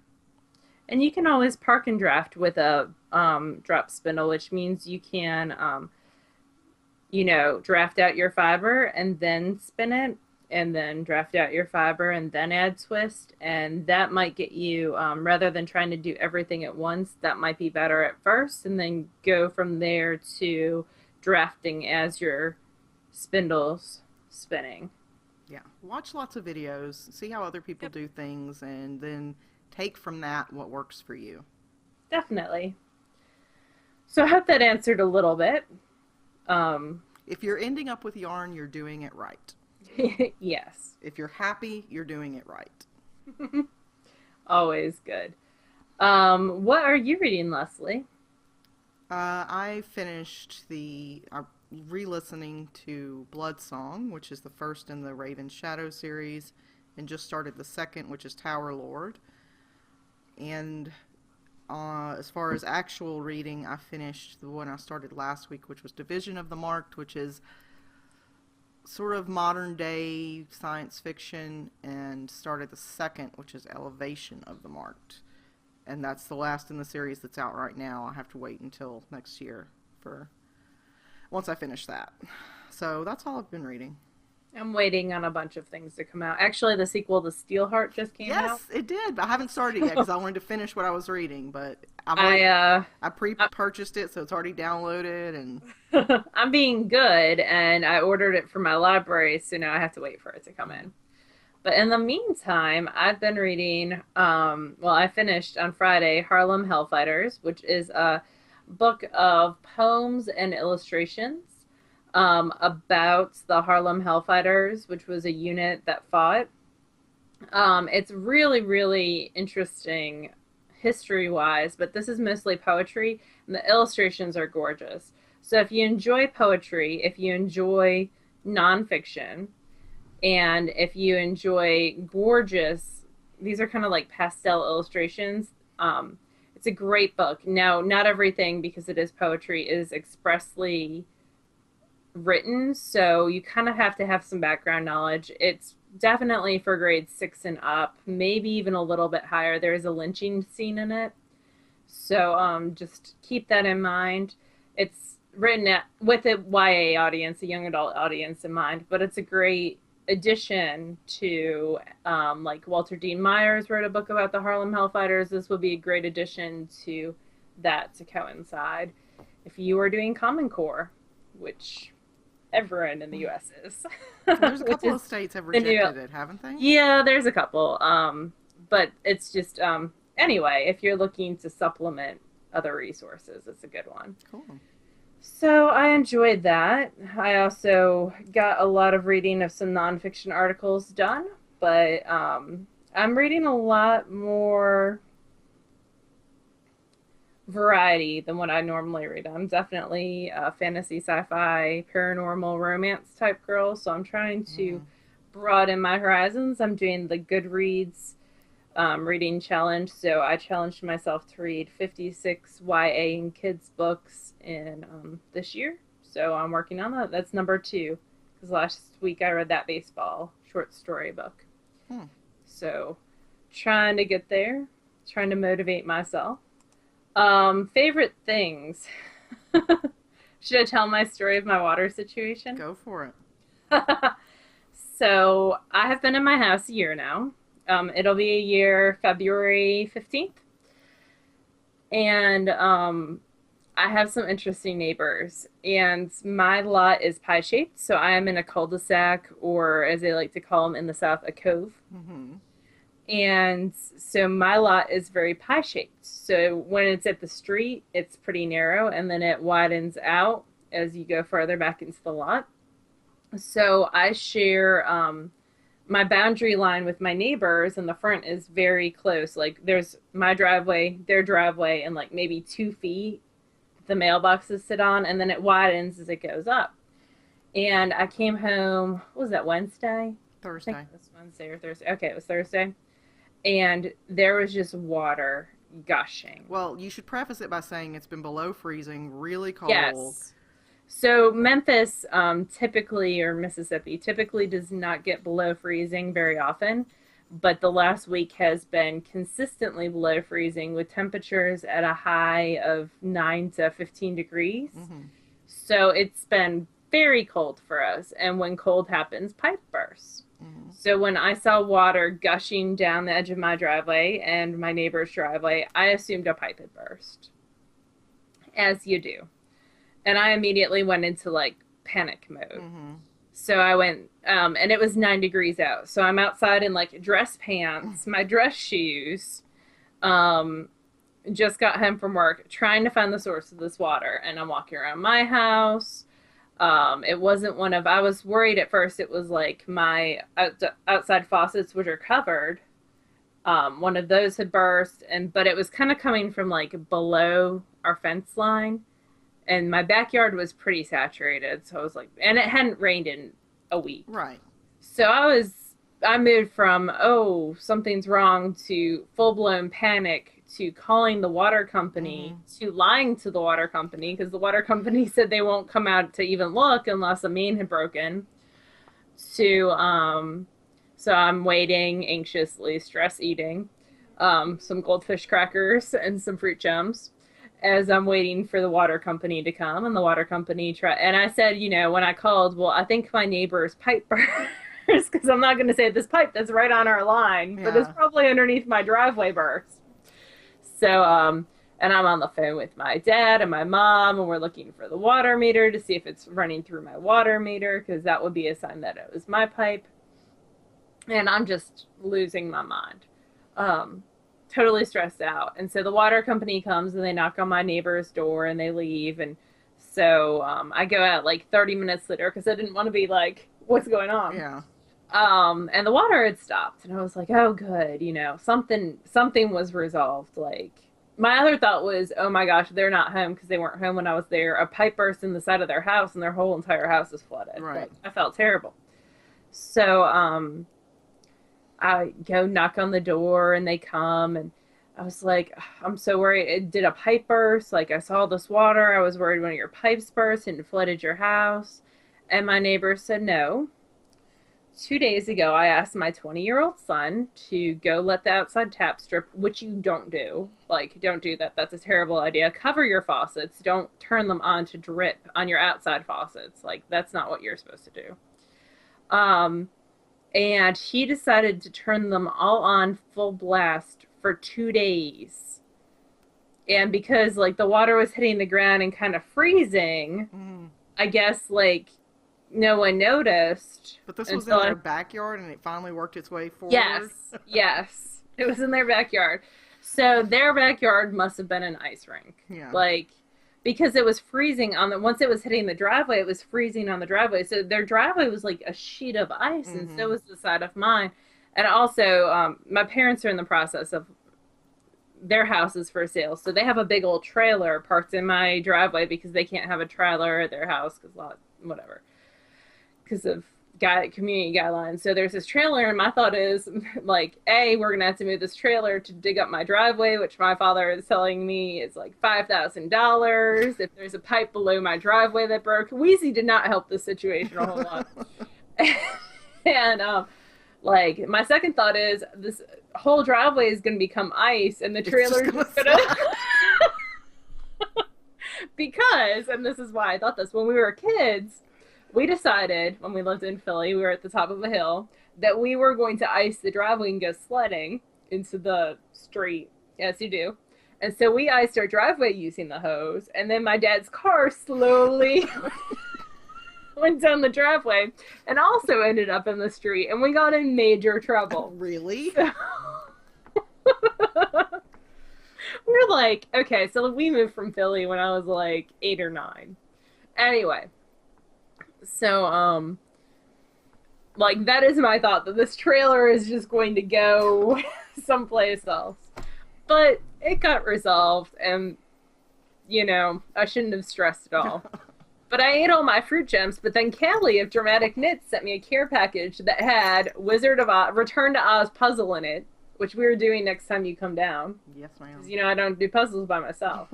And you can always park and draft with a drop spindle, which means you can, draft out your fiber and then spin it, and then draft out your fiber and then add twist. And that might get you, rather than trying to do everything at once, that might be better at first, and then go from there to drafting as your spindle's spinning. Yeah, watch lots of videos, see how other people do things, and then take from that what works for you. Definitely. So I hope that answered a little bit. If you're ending up with yarn, you're doing it right. Yes. If you're happy, you're doing it right. Always good. What are you reading, Leslie? I finished re-listening to Blood Song, which is the first in the Raven Shadow series, and just started the second, which is Tower Lord. And as far as actual reading, I finished the one I started last week, which was Division of the Marked, which is sort of modern day science fiction, and started the second, which is Elevation of the Marked. And that's the last in the series that's out right now. I have to wait until next year once I finish that. So that's all I've been reading. I'm waiting on a bunch of things to come out. Actually, the sequel to Steelheart just came out. Yes, it did. But I haven't started it yet because I wanted to finish what I was reading. But I pre-purchased it, so it's already downloaded. And I'm being good, and I ordered it from my library, so now I have to wait for it to come in. But in the meantime, I've been reading, well, I finished on Friday Harlem Hellfighters, which is a book of poems and illustrations about the Harlem Hellfighters, which was a unit that fought. It's really, really interesting history-wise, but this is mostly poetry, and the illustrations are gorgeous. So if you enjoy poetry, if you enjoy nonfiction, and if you enjoy gorgeous, these are kind of like pastel illustrations. It's a great book. Now, not everything, because it is poetry, is expressly written, so you kind of have to have some background knowledge. It's definitely for grades 6 and up, maybe even a little bit higher. There is a lynching scene in it, so just keep that in mind. It's written with a YA audience, a young adult audience in mind, but it's a great addition to, like Walter Dean Myers wrote a book about the Harlem Hellfighters. This would be a great addition to that to coincide if you are doing Common Core, which everyone in the U.S. is. There's a couple of states have rejected it, haven't they? Yeah, there's a couple. But it's just, anyway, if you're looking to supplement other resources, it's a good one. Cool. So I enjoyed that. I also got a lot of reading of some nonfiction articles done, but I'm reading a lot more variety than what I normally read. I'm definitely a fantasy, sci-fi, paranormal, romance type girl, so I'm trying to broaden my horizons. I'm doing the Goodreads reading challenge, so I challenged myself to read 56 YA and kids books in this year, so I'm working on that. That's number 2, because last week I read that baseball short story book. So trying to get there, trying to motivate myself. Favorite things. Should I tell my story of my water situation? Go for it. So I have been in my house a year now. It'll be a year February 15th. And I have some interesting neighbors. And my lot is pie-shaped, so I am in a cul-de-sac, or as they like to call them in the South, a cove. And so my lot is very pie-shaped. So when it's at the street, it's pretty narrow, and then it widens out as you go further back into the lot. So I share my boundary line with my neighbors, and the front is very close. Like, there's my driveway, their driveway, and like maybe 2 feet the mailboxes sit on, and then it widens as it goes up. And I came home, what was that, Wednesday? Thursday. I think it was Wednesday or Thursday. Okay, it was Thursday. And there was just water gushing. Well, you should preface it by saying it's been below freezing, really cold. Yes. So Memphis typically, or Mississippi, typically does not get below freezing very often. But the last week has been consistently below freezing, with temperatures at a high of 9 to 15 degrees. So it's been very cold for us. And when cold happens, pipe bursts. So when I saw water gushing down the edge of my driveway and my neighbor's driveway, I assumed a pipe had burst, as you do. And I immediately went into like panic mode. So I went, and it was 9 degrees out. So I'm outside in like dress pants, my dress shoes, just got home from work, trying to find the source of this water. And I'm walking around my house. It wasn't one of, I was worried at first it was like my outside faucets, which are covered. One of those had burst, but it was kind of coming from like below our fence line. And my backyard was pretty saturated. So I was like, and it hadn't rained in a week. Right. So I moved from, oh, something's wrong, to full-blown panic, to calling the water company, to lying to the water company, because the water company said they won't come out to even look unless a main had broken. So I'm waiting anxiously, stress eating, some goldfish crackers and some fruit gems, as I'm waiting for the water company to come. And the water company and I said, you know, when I called, well, I think my neighbor's pipe burst, because I'm not going to say this pipe that's right on our line, but it's probably underneath my driveway burst. So, and I'm on the phone with my dad and my mom, and we're looking for the water meter to see if it's running through my water meter, because that would be a sign that it was my pipe. and I'm just losing my mind. Totally stressed out. And so the water company comes and they knock on my neighbor's door and they leave. And so I go out like 30 minutes later because I didn't want to be like, what's going on? Yeah. And the water had stopped, and I was like, oh, good, something was resolved. Like, my other thought was, oh my gosh, they're not home because they weren't home when I was there. A pipe burst in the side of their house, and their whole entire house is flooded. Right. Like, I felt terrible. So, I go knock on the door, and they come, and I was like, I'm so worried. Did a pipe burst? Like, I saw this water. I was worried one of your pipes burst and flooded your house. And my neighbor said no. 2 days ago, I asked my 20-year-old son to go let the outside tap strip, which you don't do. Like, don't do that. That's a terrible idea. Cover your faucets. Don't turn them on to drip on your outside faucets. Like, that's not what you're supposed to do. And he decided to turn them all on full blast for 2 days. And because, like, the water was hitting the ground and kind of freezing, I guess, like, no one noticed. But this was in their backyard, and it finally worked its way forward? Yes. It was in their backyard. So their backyard must have been an ice rink. Yeah. Like, because it was freezing once it was hitting the driveway, it was freezing on the driveway. So their driveway was like a sheet of ice, and so was the side of mine. And also, my parents are in the process of their house is for sale. So they have a big old trailer parked in my driveway because they can't have a trailer at their house because of community guidelines. So there's this trailer, and my thought is, like, we're gonna have to move this trailer to dig up my driveway, which my father is telling me is like $5,000 if there's a pipe below my driveway that broke. Wheezy did not help the situation a whole lot. And like, my second thought is this whole driveway is gonna become ice, and the trailer's just gonna because, and this is why I thought this, when we were kids, we decided, when we lived in Philly, we were at the top of a hill, that we were going to ice the driveway and go sledding into the street. Yes, you do. And so we iced our driveway using the hose, and then my dad's car slowly went down the driveway and also ended up in the street, and we got in major trouble. Really? So we're like, okay, so we moved from Philly when I was like 8 or 9. Anyway. So, like, that is my thought, that this trailer is just going to go someplace else. But it got resolved, and, I shouldn't have stressed at all. But I ate all my fruit gems, but then Callie of Dramatic Knits sent me a care package that had Wizard of Oz, Return to Oz puzzle in it, which we were doing next time you come down. Yes, ma'am. Because, I don't do puzzles by myself.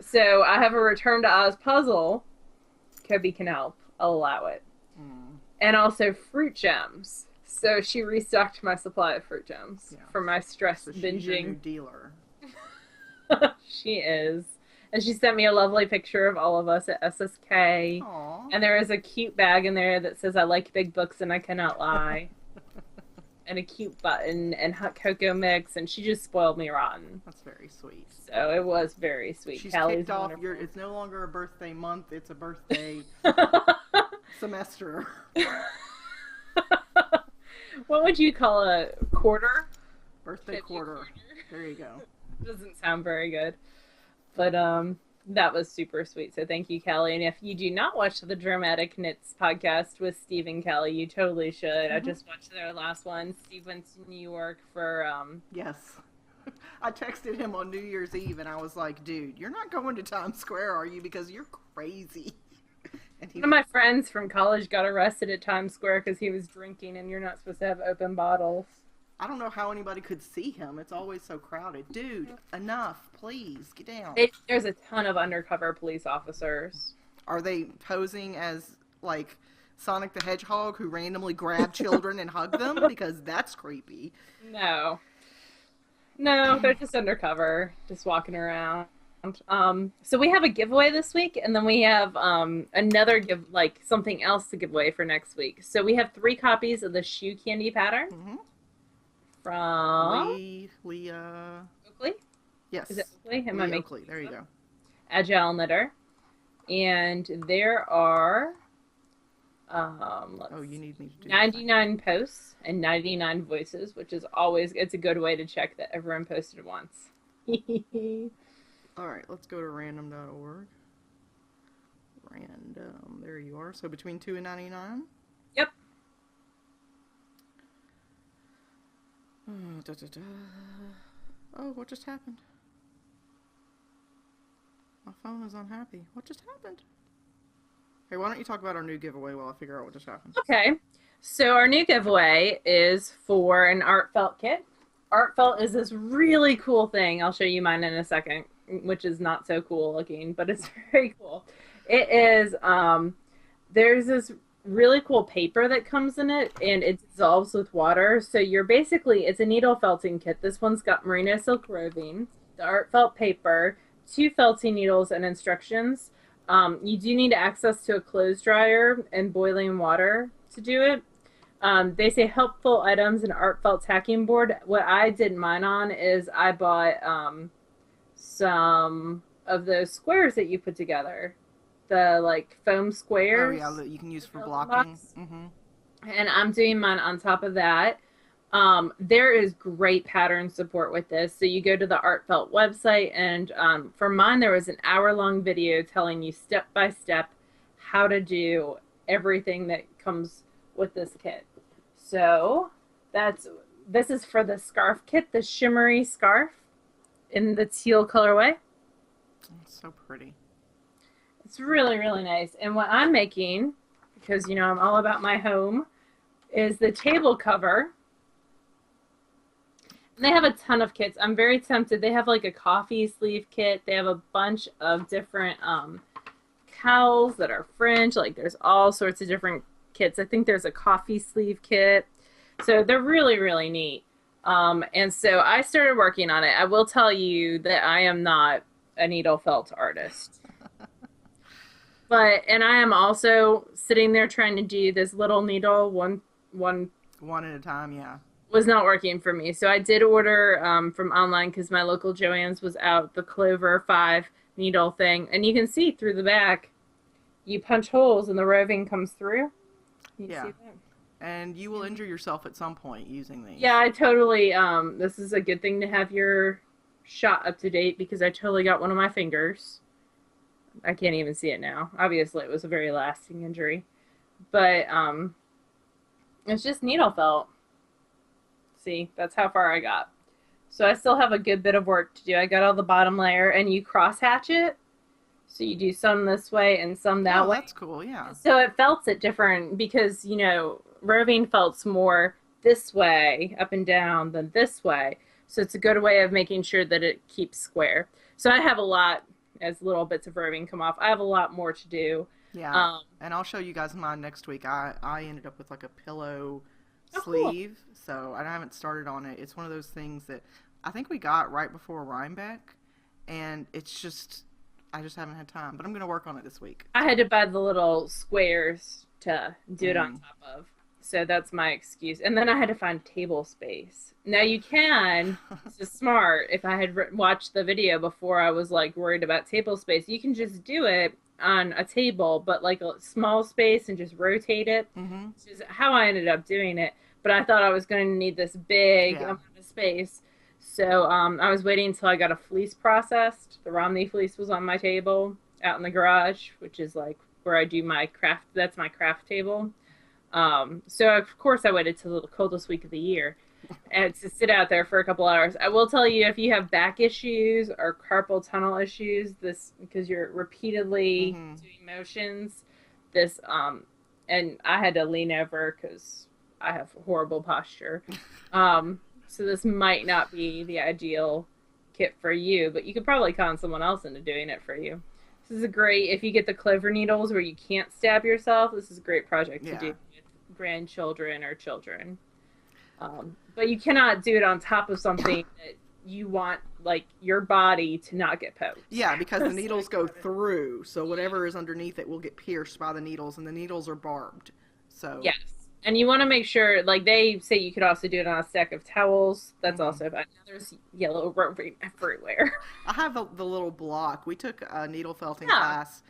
So I have a Return to Oz puzzle. Kobe can help. I'll allow it. And also fruit gems. So she restocked my supply of fruit gems for my stress binging. She's your new dealer. She is. And she sent me a lovely picture of all of us at SSK. Aww. And there is a cute bag in there that says, I like big books and I cannot lie. And a cute button and hot cocoa mix, and she just spoiled me rotten. That's very sweet. So it was very sweet. She's Callie's kicked off it's no longer a birthday month, it's a birthday semester. What would you call a quarter? Birthday quarter. There you go. Doesn't sound very good. But that was super sweet. So thank you, Callie. And if you do not watch the Dramatic Knits podcast with Steve and Callie, you totally should. I just watched their last one. Steve went to New York for Yes. I texted him on New Year's Eve and I was like, dude, you're not going to Times Square, are you? Because you're crazy. And one of my friends from college got arrested at Times Square because he was drinking, and you're not supposed to have open bottles. I don't know how anybody could see him. It's always so crowded. Dude, enough. Please, get down. There's a ton of undercover police officers. Are they posing as, like, Sonic the Hedgehog who randomly grab children and hug them? Because that's creepy. No, they're just undercover, just walking around. So we have a giveaway this week, and then we have another something else to give away for next week. So we have 3 copies of the shoe candy pattern. From Oakley? Yes. Is it Oakley? Am I making Oakley. There you go. Agile Knitter. And there are Let's Oh, you need me to do 99 posts and 99 voices, which is always, it's a good way to check that everyone posted once. All right, let's go to random.org. Random, there you are. So between 2 and 99? Yep. Oh, what just happened? My phone is unhappy. What just happened? Hey, why don't you talk about our new giveaway while I figure out what just happened? Okay. So our new giveaway is for an art felt kit. Art felt is this really cool thing. I'll show you mine in a second, which is not so cool looking, but it's very cool. It is, there's this really cool paper that comes in it, and it dissolves with water. So you're basically, it's a needle felting kit. This one's got merino silk roving, the art felt paper, 2 felting needles, and instructions. You do need access to a clothes dryer and boiling water to do it. They say helpful items and art felt tacking board. What I did mine on is I bought some of those squares that you put together, the like foam squares. Oh yeah, that you can use for blocking. And I'm doing mine on top of that. There is great pattern support with this. So you go to the Art Felt website, and for mine, there was an hour-long video telling you step by step how to do everything that comes with this kit. So this is for the scarf kit, the shimmery scarf in the teal colorway. It's so pretty. It's really, really nice. And what I'm making, because you know I'm all about my home, is the table cover. And they have a ton of kits. I'm very tempted. They have like a coffee sleeve kit. They have a bunch of different cowls that are fringe. Like there's all sorts of different kits. I think there's a coffee sleeve kit. So they're really, really neat. And so I started working on it. I will tell you that I am not a needle felt artist. And I am also sitting there trying to do this little needle one at a time, yeah. Was not working for me. So I did order from online because my local Joann's was out, the Clover 5 needle thing. And you can see through the back, you punch holes and the roving comes through. You yeah. See that? And you will injure yourself at some point using these. Yeah, I totally, this is a good thing to have your shot up to date because I totally got one of my fingers. I can't even see it now. Obviously, it was a very lasting injury. But it's just needle felt. See, that's how far I got. So I still have a good bit of work to do. I got all the bottom layer, and you cross hatch it. So you do some this way and some that way. Oh, that's cool, yeah. So it felts it different because, you know, roving felts more this way, up and down, than this way. So it's a good way of making sure that it keeps square. So I have a lot, as little bits of roving come off, I have a lot more to do. Yeah, and I'll show you guys mine next week. I ended up with like a pillow sleeve, cool. So I haven't started on it. It's one of those things that I think we got right before Rhinebeck, and it's just, I just haven't had time, but I'm going to work on it this week. I had to buy the little squares to do it on top of, so that's my excuse. And then I had to find table space. Now you can, this is smart, if I had watched the video before I was like worried about table space, you can just do it on a table, but like a small space and just rotate it, which is how I ended up doing it. But I thought I was going to need this big amount of space. So I was waiting until I got a fleece processed. The Romney fleece was on my table out in the garage, which is like where I do my craft. That's my craft table. So of course I waited till the coldest week of the year and to sit out there for a couple hours. I will tell you, if you have back issues or carpal tunnel issues, this, because you're repeatedly doing motions, this and I had to lean over because I have horrible posture. So this might not be the ideal kit for you, but you could probably con someone else into doing it for you. This is a great, if you get the clover needles where you can't stab yourself, this is a great project to do with grandchildren or children. But you cannot do it on top of something that you want, like, your body to not get poked. Yeah, because the needles go through, so whatever is underneath it will get pierced by the needles, and the needles are barbed. So yes. And you want to make sure, like, they say you could also do it on a stack of towels. That's also fine. There's yellow roving everywhere. I have the little block. We took a needle felting class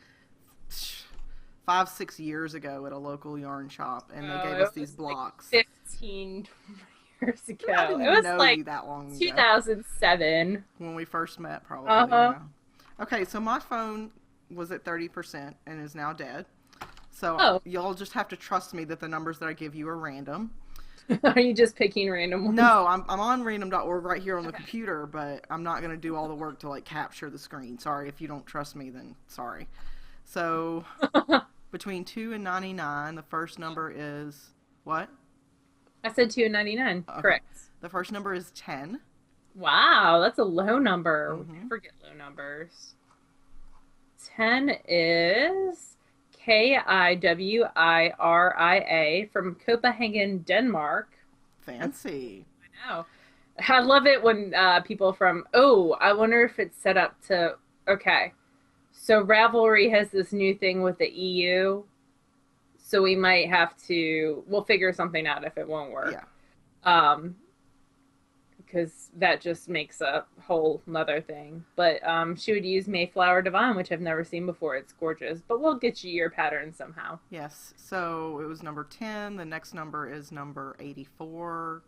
5-6 years ago at a local yarn shop, and they gave it us these was like blocks. 15 years ago. I didn't It even was know like you that long ago. 2007. When we first met, probably. Uh-huh. Yeah. Okay, so my phone was at 30% and is now dead. So Oh. y'all just have to trust me that the numbers that I give you are random. Are you just picking random ones? No, I'm on random.org right here on the computer, but I'm not going to do all the work to like capture the screen. Sorry, if you don't trust me, then sorry. So between 2 and 99, the first number is what? I said 2 and 99. Okay. Correct. The first number is 10. Wow, that's a low number. Mhm. We never get low numbers. 10 is Kiwiria from Copenhagen, Denmark. Fancy. I know. I love it when people from, I wonder if it's set up to, okay. So Ravelry has this new thing with the EU. So we might have to, we'll figure something out if it won't work. Yeah. Because that just makes a whole nother thing. But she would use Mayflower Divine, which I've never seen before. It's gorgeous. But we'll get you your pattern somehow. Yes. So it was number 10. The next number is number 84.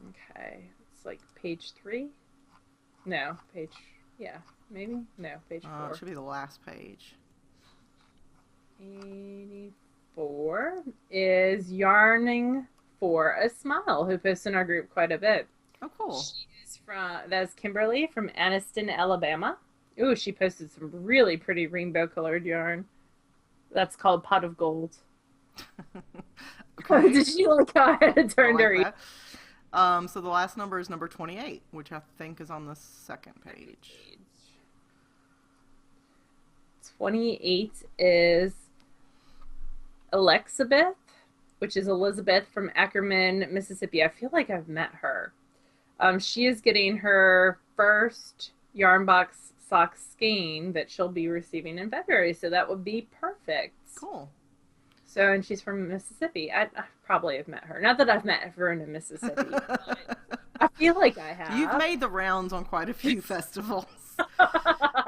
Okay. It's like page 3? No, page, yeah, maybe? No, page 4. It should be the last page. 84 is Yarning for a Smile, who posts in our group quite a bit. Oh, cool. That's Kimberly from Anniston, Alabama. Ooh, she posted some really pretty rainbow colored yarn. That's called Pot of Gold. Okay. Did you like how I had to turn to read? So the last number is number 28, which I think is on the second page. 28 is Alexabeth, which is Elizabeth from Ackerman, Mississippi. I feel like I've met her. She is getting her first yarn box sock skein that she'll be receiving in February, so that would be perfect. Cool. So, and she's from Mississippi. I probably have met her. Not that I've met everyone in Mississippi, but I feel like I have. You've made the rounds on quite a few festivals.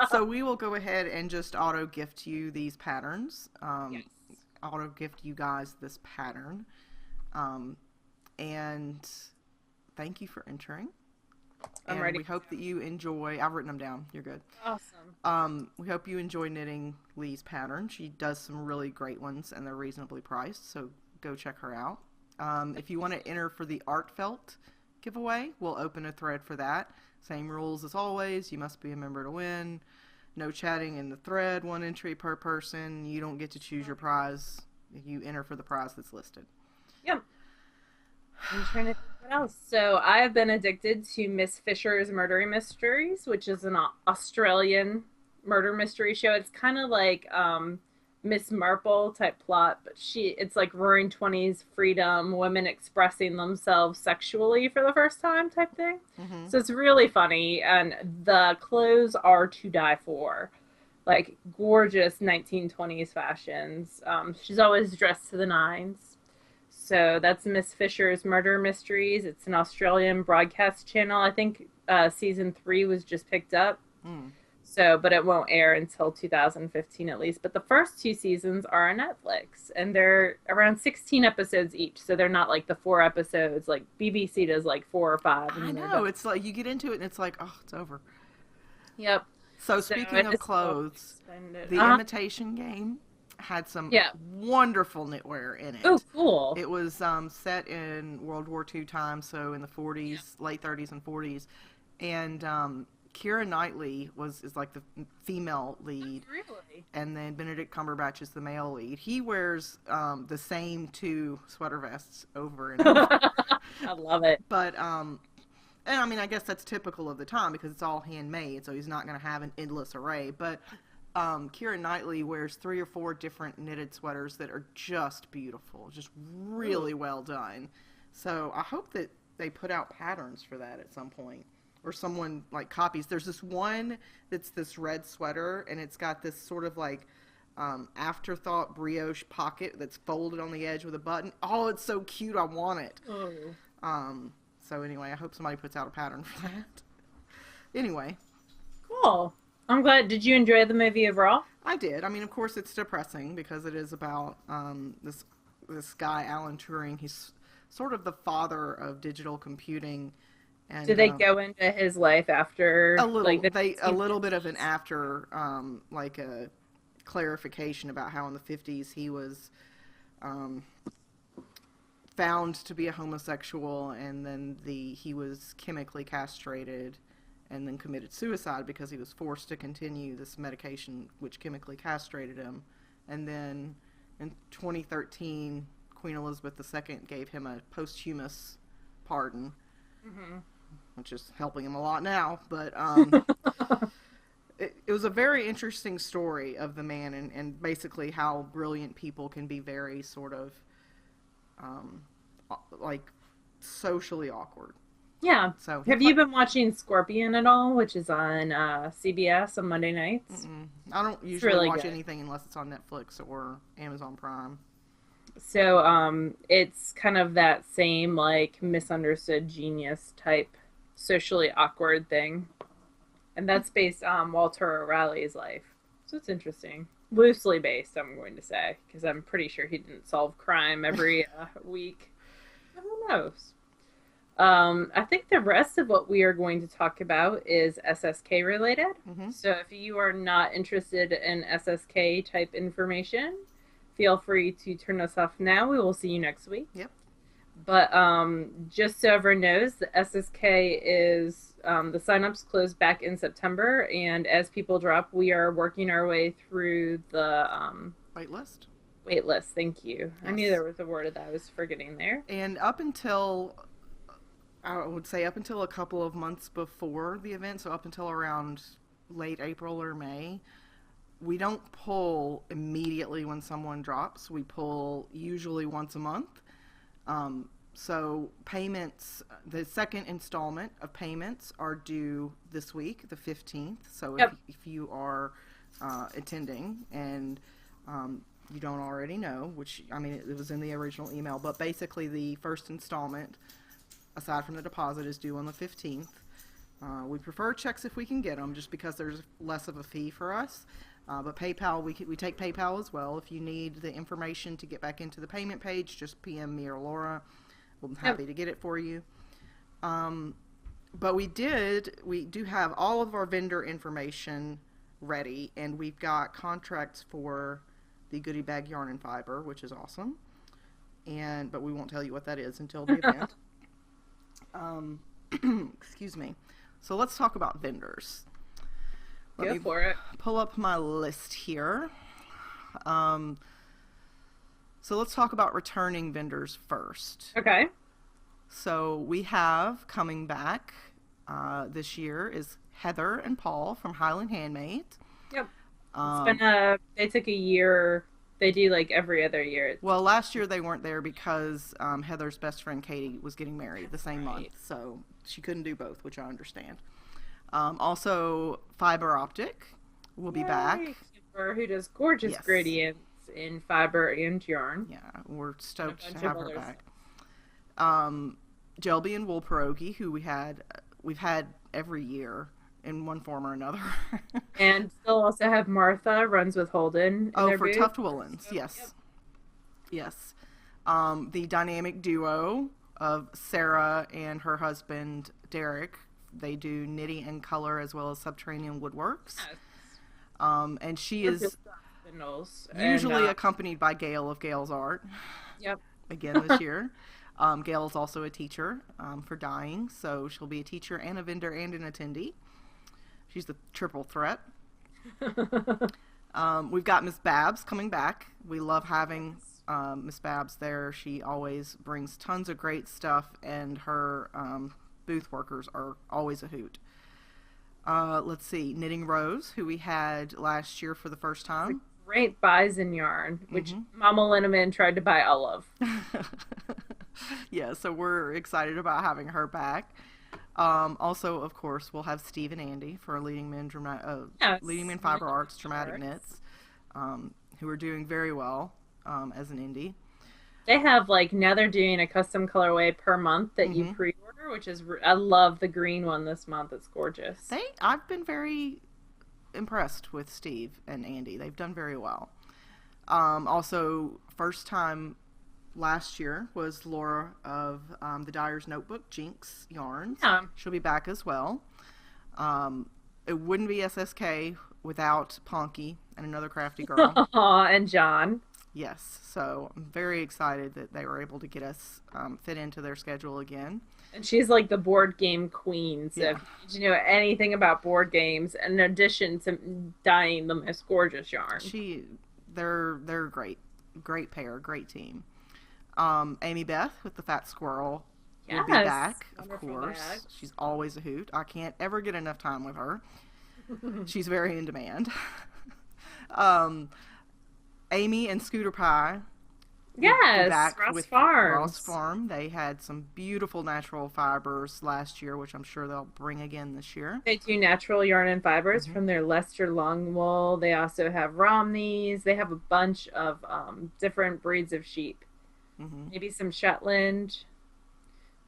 So we will go ahead and just auto gift you these patterns. Yes. Auto gift you guys this pattern. And thank you for entering. I'm and ready. We hope that you enjoy. I've written them down. You're good. Awesome. We hope you enjoy knitting Lee's pattern. She does some really great ones, and they're reasonably priced. So go check her out. If you want to enter for the Art Felt giveaway, we'll open a thread for that. Same rules as always. You must be a member to win. No chatting in the thread. 1 entry per person. You don't get to choose your prize. You enter for the prize that's listed. Yep. I'm trying to think what else. So I have been addicted to Miss Fisher's Murder Mysteries, which is an Australian murder mystery show. It's kind of like Miss Marple type plot, but it's like roaring 20s freedom, women expressing themselves sexually for the first time type thing. Mm-hmm. So it's really funny, and the clothes are to die for. Like gorgeous 1920s fashions. She's always dressed to the nines. So that's Miss Fisher's Murder Mysteries. It's an Australian broadcast channel. I think season 3 was just picked up. So, but it won't air until 2015 at least. But the first 2 seasons are on Netflix, and they're around 16 episodes each. So they're not like the 4 episodes. Like BBC does like 4 or 5. I know. It's like you get into it and it's like, oh, it's over. Yep. So speaking of clothes, the Imitation Game had some wonderful knitwear in it. Oh, cool. It was set in World War II time, so in the 40s, late 30s and 40s. And Keira Knightley is like the female lead. Really? And then Benedict Cumberbatch is the male lead. He wears the same 2 sweater vests over and over. I love it. But, and I mean, I guess that's typical of the time because it's all handmade, so he's not going to have an endless array. But Keira Knightley wears 3 or 4 different knitted sweaters that are just beautiful, just really well done. So I hope that they put out patterns for that at some point, or someone like copies. There's this one that's this red sweater, and it's got this sort of like afterthought brioche pocket that's folded on the edge with a button. Oh, it's so cute. I want it. So anyway, I hope somebody puts out a pattern for that. Anyway. Cool. I'm glad. Did you enjoy the movie overall? I did. I mean, of course, it's depressing because it is about this guy, Alan Turing. He's sort of the father of digital computing. And Do they go into his life after like a little bit of an after like a clarification about how in the 50s he was found to be a homosexual, and then he was chemically castrated and then committed suicide because he was forced to continue this medication which chemically castrated him. And then in 2013, Queen Elizabeth II gave him a posthumous pardon, which is helping him a lot now. But it was a very interesting story of the man, and basically how brilliant people can be very sort of like socially awkward. Yeah. So have you been watching Scorpion at all, which is on CBS on Monday nights? I don't usually watch anything unless it's on Netflix or Amazon Prime. So it's kind of that same like misunderstood genius type socially awkward thing. And that's based on Walter O'Reilly's life. So it's interesting. Loosely based, I'm going to say, because I'm pretty sure he didn't solve crime every week. Who knows? I think the rest of what we are going to talk about is SSK related. So if you are not interested in SSK type information, feel free to turn us off now. We will see you next week. Yep. But just so everyone knows, the SSK is the signups closed back in September, and as people drop, we are working our way through the waitlist. Waitlist, thank you. Yes. I knew there was a word that I was forgetting there. And up until, I would say up until a couple of months before the event, so up until around late April or May, we don't pull immediately when someone drops. We pull usually once a month. So payments, the second installment of payments are due this week, the 15th. So if you are attending and you don't already know, which, I mean, it was in the original email, but basically the first installment, aside from the deposit, is due on the 15th. We prefer checks if we can get them, just because there's less of a fee for us. But PayPal, we take PayPal as well. If you need the information to get back into the payment page, just PM me or Laura. We'll be happy to get it for you. But we do have all of our vendor information ready, and we've got contracts for the goodie bag yarn and fiber, which is awesome. But we won't tell you what that is until the event. Excuse me. So let's talk about vendors. Go for it. Pull up my list here. So let's talk about returning vendors first. Okay. So we have coming back this year is Heather and Paul from Highland Handmade. Yep. It's been they took a year. They do like every other year. Well, last year they weren't there because Heather's best friend Katie was getting married the same month, so she couldn't do both, which I understand. Also, Fiber Optic will be back. Who does gorgeous gradients in fiber and yarn. Yeah, we're stoked to have her back. Jelby and Wool Pierogi, who we've had every year in one form or another. And still also have Martha runs with Holden. For booth. Tuft Woolens, yes. Yep. Yes. The dynamic duo of Sarah and her husband Derek. They do knitting and color as well as subterranean woodworks. Yes. And she is usually accompanied by Gail of Gail's Art. Yep. Again this year. Gail is also a teacher for dyeing, so she'll be a teacher and a vendor and an attendee. She's the triple threat. We've got Miss Babs coming back. We love having Miss Babs there. She always brings tons of great stuff, and her booth workers are always a hoot. Let's see, Knitting Rose, who we had last year for the first time. Great bison yarn, which Mama Linneman tried to buy all of. Yeah, so we're excited about having her back. Also, of course, we'll have Steve and Andy for Leading Men Fiber Arts Dramatic Knits, who are doing very well as an indie. They have now they're doing a custom colorway per month that you pre-order, which is I love the green one this month. It's gorgeous. I've been very impressed with Steve and Andy. They've done very well. Also, first time last year was Laura of the Dyer's Notebook, Jinx Yarns. Yeah. She'll be back as well. It wouldn't be SSK without Ponky and another crafty girl. And John. Yes, so I'm very excited that they were able to get us fit into their schedule again. And she's like the board game queen. So if you know anything about board games, in addition to dyeing the most gorgeous yarn. They're great. Great pair, great team. Amy Beth with the Fat Squirrel will be back, of course. Bag. She's always a hoot. I can't ever get enough time with her. She's very in demand. Amy and Scooter Pie. Yes, Ross Farms. Ross Farm. They had some beautiful natural fibers last year, which I'm sure they'll bring again this year. They do natural yarn and fibers from their Leicester long wool. They also have Romneys. They have a bunch of different breeds of sheep. Maybe some Shetland.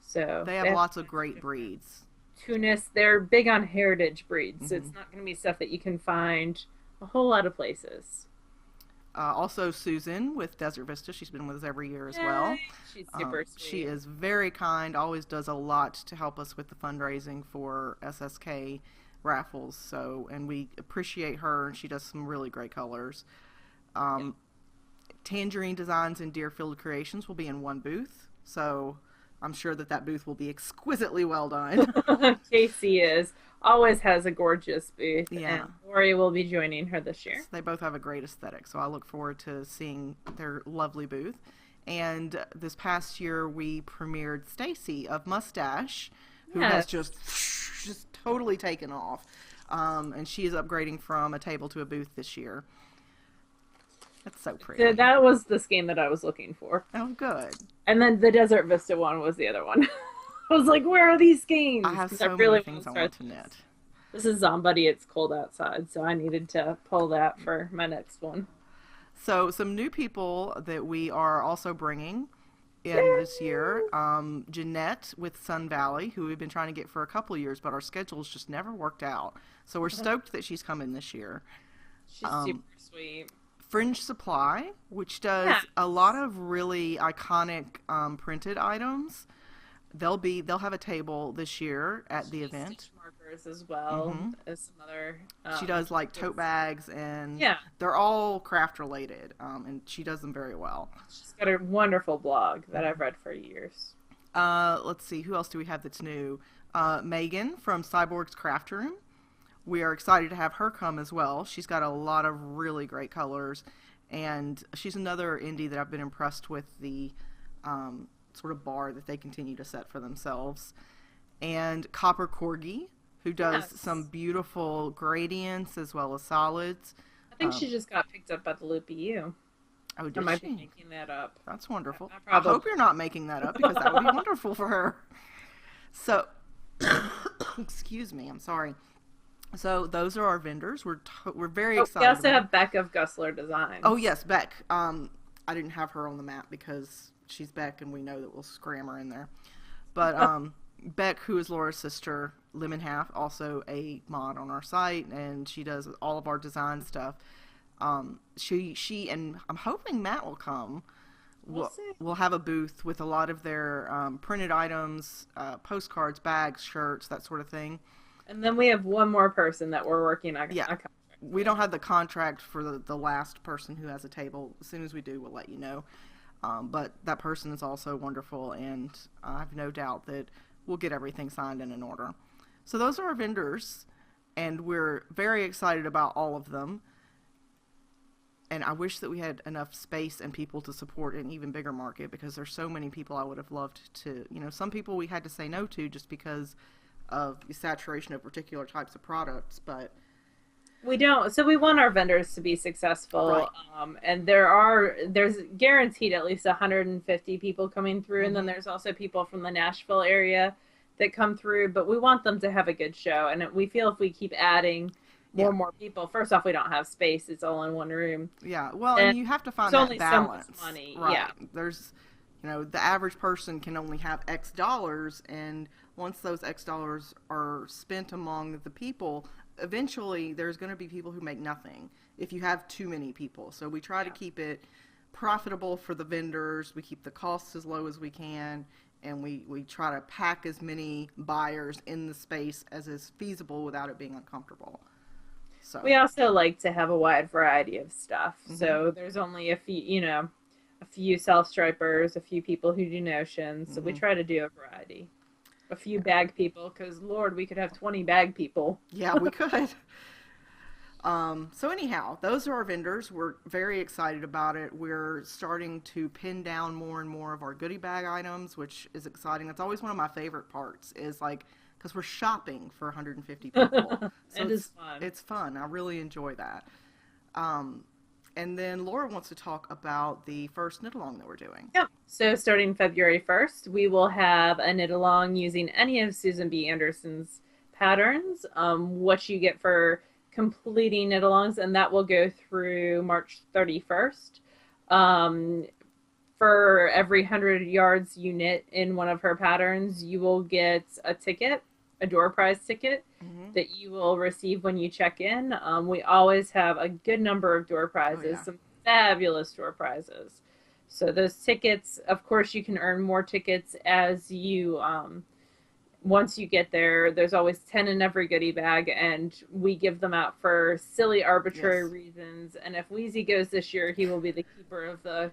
So they have lots of great breeds. Tunis. They're big on heritage breeds, so it's not going to be stuff that you can find a whole lot of places. Also Susan with Desert Vista. She's been with us every year as well. She's super sweet. She is very kind, always does a lot to help us with the fundraising for SSK raffles. So, and we appreciate her, and she does some really great colors. Tangerine Designs and Deerfield Creations will be in one booth. So I'm sure that booth will be exquisitely well done. Casey always has a gorgeous booth. Yeah. And Lori will be joining her this year. They both have a great aesthetic, so I look forward to seeing their lovely booth. And this past year we premiered Stacy of Mustache, who has just totally taken off. And she is upgrading from a table to a booth this year. That's so pretty. So that was the skein that I was looking for. Oh, good. And then the Desert Vista one was the other one. I was like, where are these skeins? I have so many things I want to knit. This is Zombuddy. It's cold outside, so I needed to pull that for my next one. So some new people that we are also bringing in this year. Jeanette with Sun Valley, who we've been trying to get for a couple of years, but our schedules just never worked out. So we're stoked that she's coming this year. She's super sweet. Fringe Supply, which does a lot of really iconic printed items. They'll have a table this year at the event. Stitch markers as well as some other. She does like tote bags, and they're all craft related, and she does them very well. She's got a wonderful blog that I've read for years. Let's see, who else do we have that's new? Megan from Cyborg's Craft Room. We are excited to have her come as well. She's got a lot of really great colors, and she's another indie that I've been impressed with the sort of bar that they continue to set for themselves. And Copper Corgi, who does some beautiful gradients as well as solids. I think she just got picked up by the Loopy U. Oh, did I might she? be making that up. That's wonderful. I hope you're not making that up, because that would be wonderful for her. So, excuse me, I'm sorry. So those are our vendors. We're very excited. We also have Beck of Gusler Designs. Oh yes, Beck. I didn't have her on the map because she's Beck, and we know that we'll scram her in there. But Beck, who is Laura's sister, Lemon Half, also a mod on our site, and she does all of our design stuff. She and I'm hoping Matt will come. We'll have a booth with a lot of their printed items, postcards, bags, shirts, that sort of thing. And then we have one more person that we're working on. Yeah. We don't have the contract for the last person who has a table. As soon as we do, we'll let you know. But that person is also wonderful, and I have no doubt that we'll get everything signed and in order. So those are our vendors, and we're very excited about all of them. And I wish that we had enough space and people to support an even bigger market, because there's so many people I would have loved to, some people we had to say no to just because of the saturation of particular types of products, but we don't. So we want our vendors to be successful, right. And there's guaranteed at least 150 people coming through, and then there's also people from the Nashville area that come through. But we want them to have a good show, and we feel if we keep adding more people, first off, we don't have space; it's all in one room. Yeah, well, and you have to find that balance. So much money. Right. Yeah, there's, the average person can only have X dollars, and once those X dollars are spent among the people, eventually there's going to be people who make nothing if you have too many people. So we try to keep it profitable for the vendors. We keep the costs as low as we can, and we try to pack as many buyers in the space as is feasible without it being uncomfortable. So We also like to have a wide variety of stuff. So there's only a few self-stripers, a few people who do notions. So we try to do a variety. A few bag people, because Lord, we could have 20 bag people. Yeah, we could. So anyhow, those are our vendors. We're very excited about it. We're starting to pin down more and more of our goodie bag items, which is exciting. That's always one of my favorite parts, is like, because we're shopping for 150 people. So It is fun. It's fun. I really enjoy that. And then Laura wants to talk about the first knit along that we're doing. Yep. So starting February 1st, we will have a knit along using any of Susan B. Anderson's patterns. What you get for completing knit alongs, and that will go through March 31st. For every 100 yards you knit in one of her patterns, you will get a ticket, a door prize ticket, that you will receive when you check in. We always have a good number of door prizes, some fabulous door prizes. So those tickets, of course, you can earn more tickets as you, once you get there. There's always 10 in every goodie bag, and we give them out for silly, arbitrary reasons. And if Wheezy goes this year, he will be the keeper of the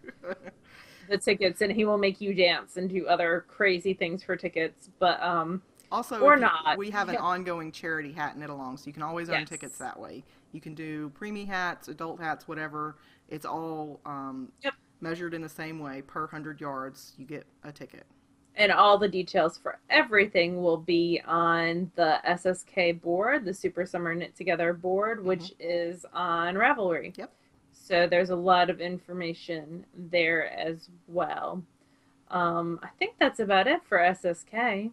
tickets, and he will make you dance and do other crazy things for tickets. But also, or not. We have an ongoing charity hat knit along, so you can always earn tickets that way. You can do preemie hats, adult hats, whatever. It's all measured in the same way. Per 100 yards, you get a ticket. And all the details for everything will be on the SSK board, the Super Summer Knit Together board, which is on Ravelry. Yep. So there's a lot of information there as well. I think that's about it for SSK.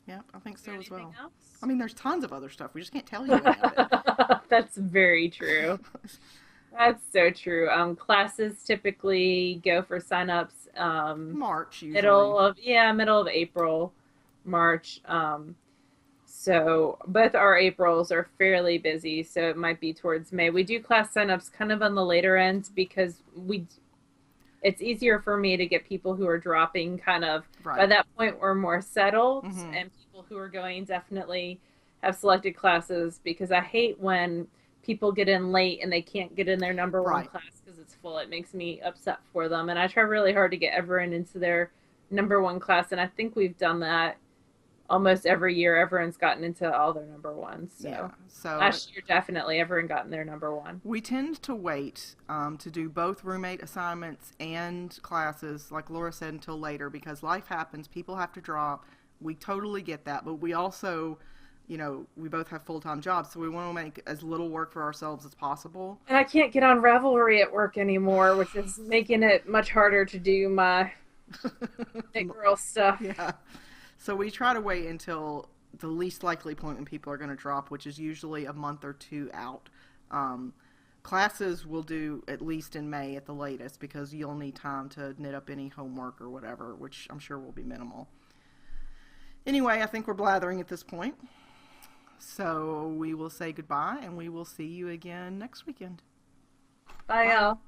Yeah, I think so as well. Else? I mean, there's tons of other stuff. We just can't tell you any of it. That's very true. That's so true. Classes typically go for signups March usually. Middle of April, March. So both our Aprils are fairly busy, so it might be towards May. We do class signups kind of on the later end because it's easier for me to get people who are dropping kind of by that point we're more settled, and people who are going definitely have selected classes, because I hate when people get in late and they can't get in their number one class because it's full. It makes me upset for them, and I try really hard to get everyone into their number one class, and I think we've done that almost every year. Everyone's gotten into all their number ones. So last year definitely everyone got in their number one. We tend to wait to do both roommate assignments and classes, like Laura said, until later, because life happens. People have to drop. We totally get that, but we also, we both have full-time jobs, so we want to make as little work for ourselves as possible. And I can't get on Ravelry at work anymore, which is making it much harder to do my knit girl stuff. Yeah. So we try to wait until the least likely point when people are going to drop, which is usually a month or two out. Classes we'll do at least in May at the latest, because you'll need time to knit up any homework or whatever, which I'm sure will be minimal. Anyway, I think we're blathering at this point. So we will say goodbye, and we will see you again next weekend. Bye, y'all.